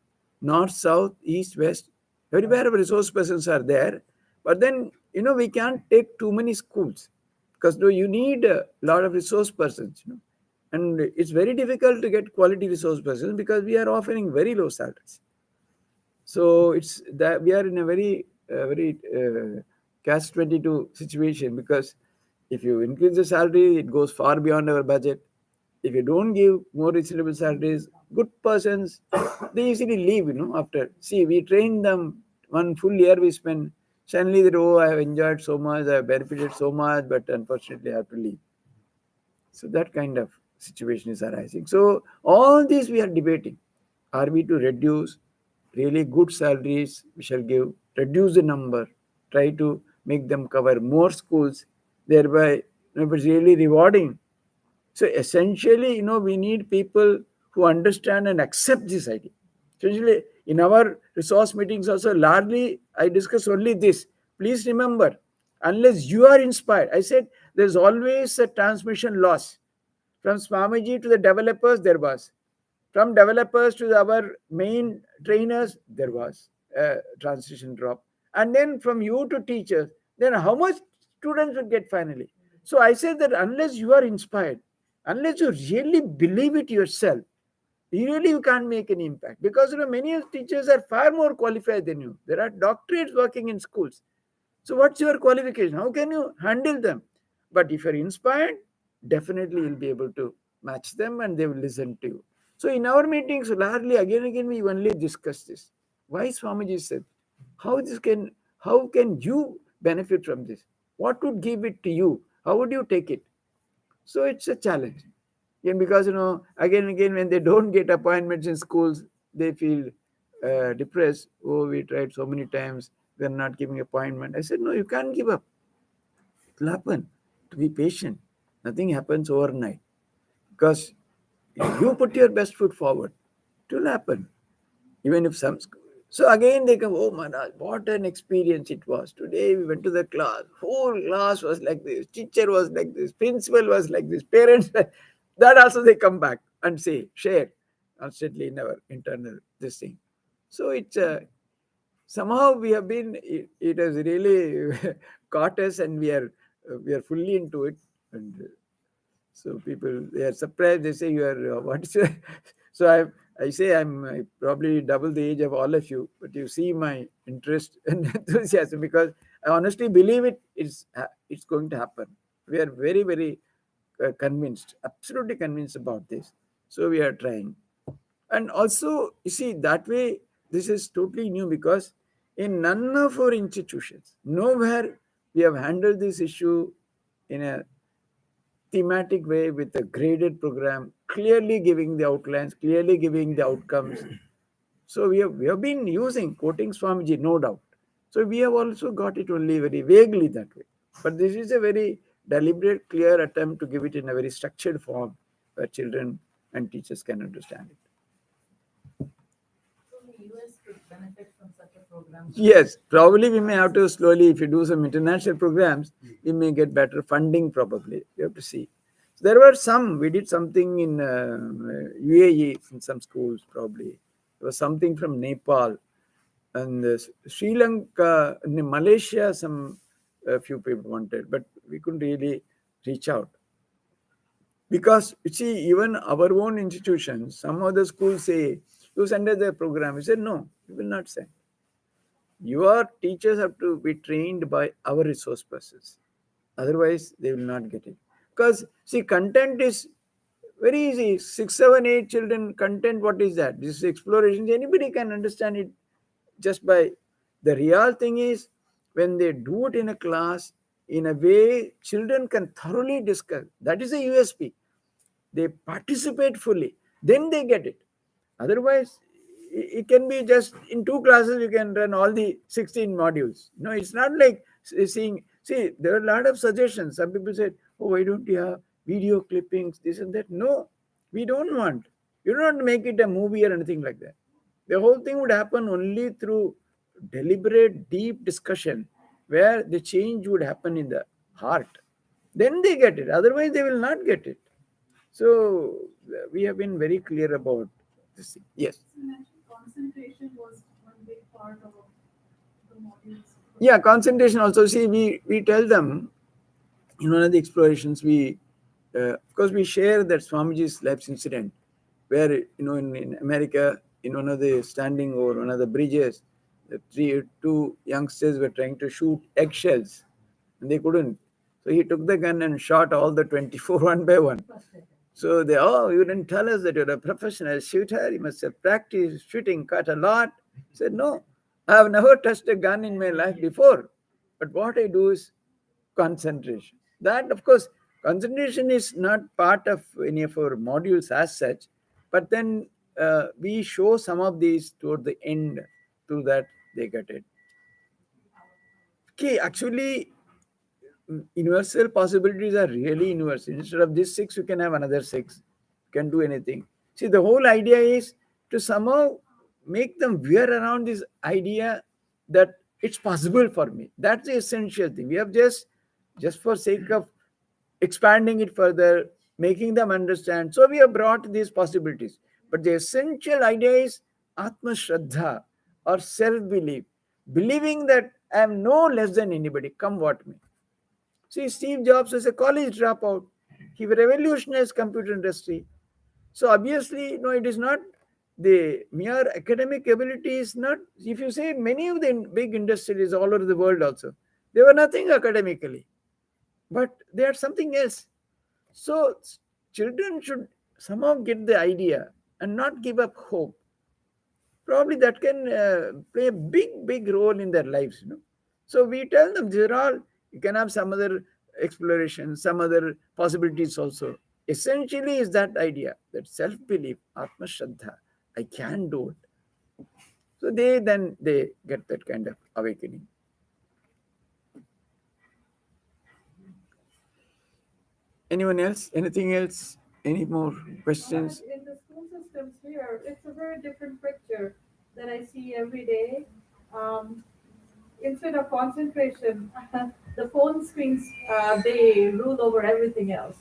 North, South, East, West. Everywhere our resource persons are there. But then, we can't take too many schools because you need a lot of resource persons. And it's very difficult to get quality resource persons because we are offering very low salaries. So it's that we are in a very catch-22 situation because if you increase the salary, it goes far beyond our budget. If you don't give more reasonable salaries, good persons, they easily leave, after. See, we train them 1 full year we spend. Suddenly they, I have enjoyed so much, I have benefited so much, but unfortunately I have to leave. So that kind of situation is arising. So all these we are debating. Are we to reduce really good salaries? We shall give, reduce the number, try to make them cover more schools, thereby it's really rewarding. So essentially, we need people who understand and accept this idea. Essentially, in our resource meetings also, largely I discuss only this. Please remember, unless you are inspired, I said there's always a transmission loss. From Swamiji to the developers, there was. From developers to our main trainers, there was a transition drop. And then from you to teachers, then how much students will get finally? So I said that unless you are inspired, unless you really believe it yourself, you can't make any impact. Because many teachers are far more qualified than you. There are doctorates working in schools. So what's your qualification? How can you handle them? But if you're inspired, definitely you'll be able to match them and they will listen to you. So in our meetings, largely again and again, we only discuss this. Why Swamiji said, how can you benefit from this? What would give it to you? How would you take it? So it's a challenge. Yeah, because again and again, when they don't get appointments in schools, they feel depressed. Oh, we tried so many times, they're not giving appointment. I said, no, you can't give up. It'll happen. To be patient. Nothing happens overnight. Because if you put your best foot forward, it will happen. Even if some. So again they come, oh Maharaj, what an experience it was. Today we went to the class. Whole class was like this. Teacher was like this. Principal was like this. Parents. That also they come back and say, share constantly in our internal this thing. So it's somehow we have been. It has really caught us, and we are fully into it. And so people, they are surprised. They say, you are what's your. So I say I'm probably double the age of all of you, but you see my interest and enthusiasm because I honestly believe it's going to happen. We are very very convinced, absolutely convinced about this. So we are trying, and also you see that way this is totally new because in none of our institutions, nowhere we have handled this issue in a thematic way with a graded program, clearly giving the outlines, clearly giving the outcomes. So we have been using quoting Swamiji, no doubt. So we have also got it only very vaguely that way. But this is a very deliberate, clear attempt to give it in a very structured form where children and teachers can understand it. So the US could benefit from such a program. Yes, probably we may have to slowly, if you do some international programs, we may get better funding probably. We have to see. There were some, we did something in UAE in some schools probably. There was something from Nepal and Sri Lanka, in Malaysia, some a few people wanted, but we couldn't really reach out. Because you see, even our own institutions, some other schools say, you send us the program. We said, no, we will not send. Your teachers have to be trained by our resource persons. Otherwise, they will not get it. Because, see, content is very easy. 6, 7, 8 children, content, what is that? This is exploration. Anybody can understand it just by. The real thing is, when they do it in a class, in a way, children can thoroughly discuss. That is a USP. They participate fully. Then they get it. Otherwise, it can be just in 2 classes, you can run all the 16 modules. No, it's not like seeing. See, there are a lot of suggestions. Some people said, oh, why don't you have video clippings, this and that? No, we don't want. You don't make it a movie or anything like that. The whole thing would happen only through deliberate, deep discussion where the change would happen in the heart. Then they get it. Otherwise, they will not get it. So we have been very clear about this thing. Yes. You mentioned concentration was one big part of the modules. Yeah, concentration also. See, we tell them in one of the explorations, of course, we share that Swamiji's life's incident where, in America, in one of the standing over one of the bridges, the 2 youngsters were trying to shoot eggshells and they couldn't. So he took the gun and shot all the 24 one by one. So they, oh, you didn't tell us that you're a professional shooter. You must have practiced shooting quite a lot. I said, no, I have never touched a gun in my life before. But what I do is concentration. That, of course, concentration is not part of any of our modules as such. But then we show some of these toward the end. Through that, they get it. Okay, actually, universal possibilities are really universal. Instead of this 6, you can have another 6. You can do anything. See, the whole idea is to somehow make them veer around this idea that it's possible for me. That's the essential thing. We have just for sake of expanding it further, making them understand. So we have brought these possibilities. But the essential idea is Atma Shraddha or self-belief. Believing that I am no less than anybody, come what may. See, Steve Jobs was a college dropout. He revolutionized computer industry. So obviously, no, it is not the mere academic ability is not. If you say many of the big industries all over the world also, they were nothing academically, but they had something else. So children should somehow get the idea and not give up hope. Probably that can play a big role in their lives. So we tell them these are all, you can have some other exploration, some other possibilities also. Essentially is that idea, that self-belief, Atma Shraddha, I can do it. So they get that kind of awakening. Anyone else? Anything else? Any more questions? In the school systems here, it's a very different picture that I see every day. Um, Instead of concentration, the phone screens, they rule over everything else.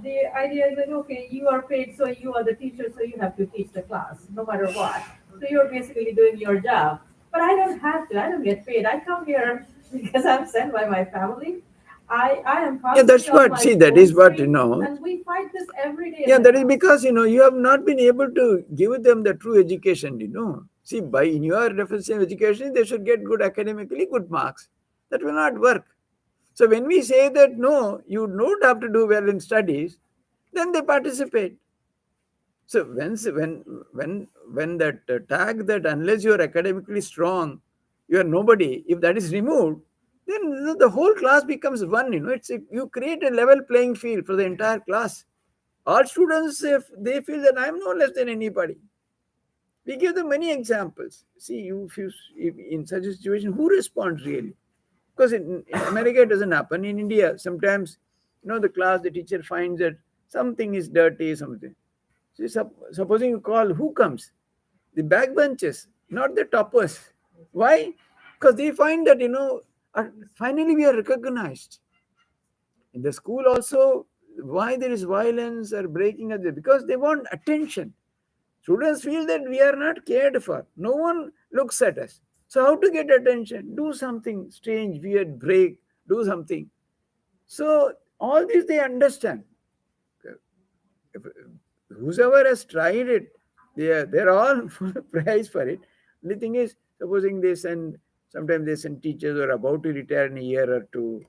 The idea is that, okay, you are paid, so you are the teacher, so you have to teach the class, no matter what. So you're basically doing your job. But I don't have to, I don't get paid. I come here because I'm sent by my family. I am Yeah, that's constantly on what, my see, that phone is what, screen, and we fight this every day. Yeah, in the that is class. because, you have not been able to give them the true education. See, by in your definition of education, they should get good academically, good marks. That will not work. So when we say that, no, you don't have to do well in studies, then they participate. So when that tag that unless you are academically strong, you are nobody, if that is removed, then the whole class becomes one. You create a level playing field for the entire class. All students, if they feel that I am no less than anybody, we give them many examples. See, if in such a situation, who responds really? Because in America, it doesn't happen. In India, sometimes, the teacher finds that something is dirty, something. See, supposing you call, who comes? The backbenchers, not the toppers. Why? Because they find that, finally we are recognized. In the school also, why there is violence or breaking of the, because they want attention. Students feel that we are not cared for. No one looks at us. So how to get attention? Do something strange, weird, break, do something. So all this they understand. If, whosoever has tried it, they're all full prize for it. The thing is, supposing sometimes they send teachers who are about to retire in a year or two.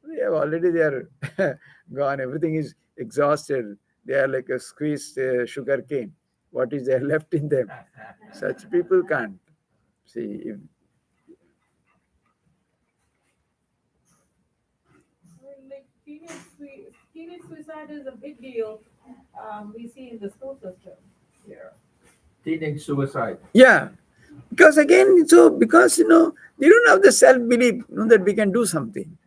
They are gone. Everything is exhausted. They are like a squeezed sugar cane. What is there left in them? Such people can't. See, Like teenage suicide is a big deal. We see in the school system here. Teenage suicide. yeah, because again, because they don't have the self-belief, that we can do something.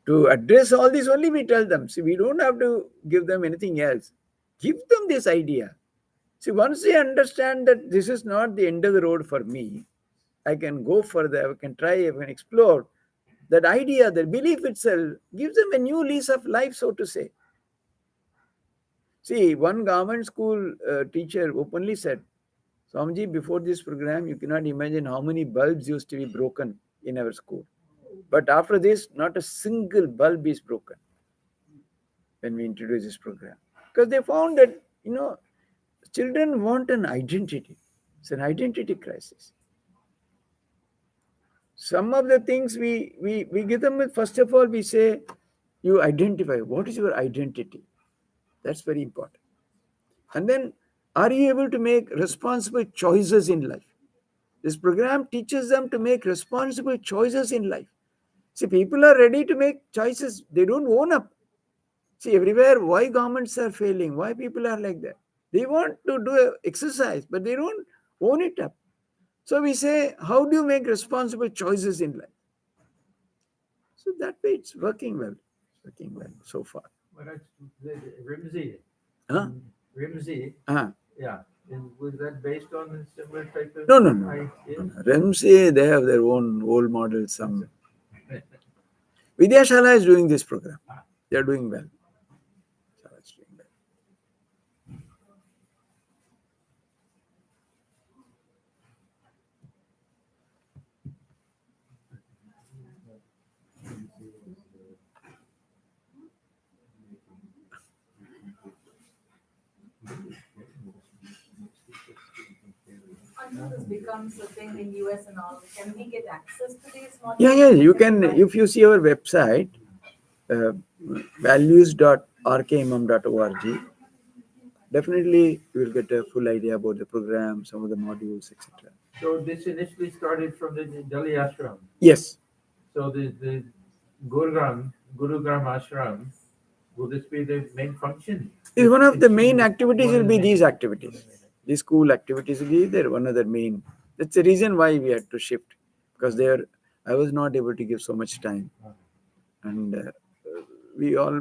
To address all this, only we tell them. See, we don't have to give them anything else. Give them this idea. See, once they understand that this is not the end of the road for me, I can go further, I can try, I can explore. That idea, that belief itself gives them a new lease of life, so to say. See, one government school teacher openly said, Swamiji, before this program, you cannot imagine how many bulbs used to be broken in our school. But after this, not a single bulb is broken when we introduce this program. Because they found that, children want an identity. It's an identity crisis. Some of the things we give them, first of all, we say, you identify. What is your identity? That's very important. And then, are you able to make responsible choices in life? This program teaches them to make responsible choices in life. See, people are ready to make choices. They don't own up. See, everywhere, why governments are failing? Why people are like that? They want to do exercise, but they don't own it up. So we say, how do you make responsible choices in life? So that way it's working well. It's working well so far. Well, that's Rimsey. Huh? Rimsey, Uh-huh. yeah. And was that based on a similar type of No. idea? Ramsey, they have their own old models. Some Vidyashala is doing this program. They are doing well. Shala is doing well. Until this becomes a thing in US and all, can we get access to these modules? Yeah. You can, if you see our website, values.org, rkmm.org. Definitely, you will get a full idea about the program, some of the modules, etc. So this initially started from the Delhi ashram. Yes, So the Gurugram ashram, will this be the main function? one of the main activities will be these activities. These school activities will be there. One of the main. That's the reason why we had to shift, because there I was not able to give so much time, and we all.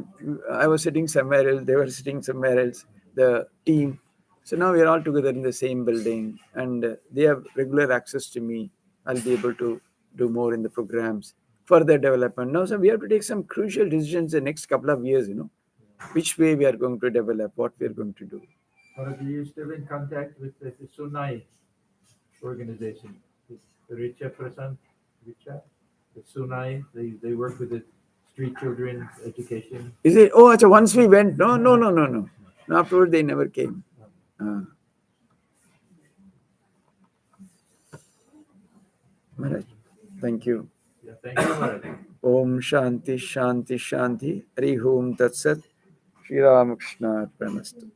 I was sitting somewhere else. They were sitting somewhere else. The team. So now we are all together in the same building, and they have regular access to me. I'll be able to do more in the programs, further development. Now, so we have to take some crucial decisions the next couple of years. Which way we are going to develop, what we are going to do. Or are you still in contact with the Sunai organization? The Richa, the Sunai, they work with the street children education. Is it? Oh, so once we went, no. Afterwards, they never came. Maharaj, thank you. Yeah, thank you, Maharaj. Om Shanti Shanti Shanti. Hari Om Tat Sat. Shri Ramakrishna Arpanastu.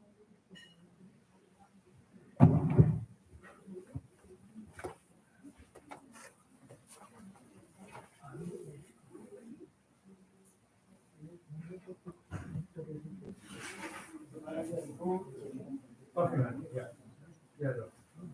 Okay.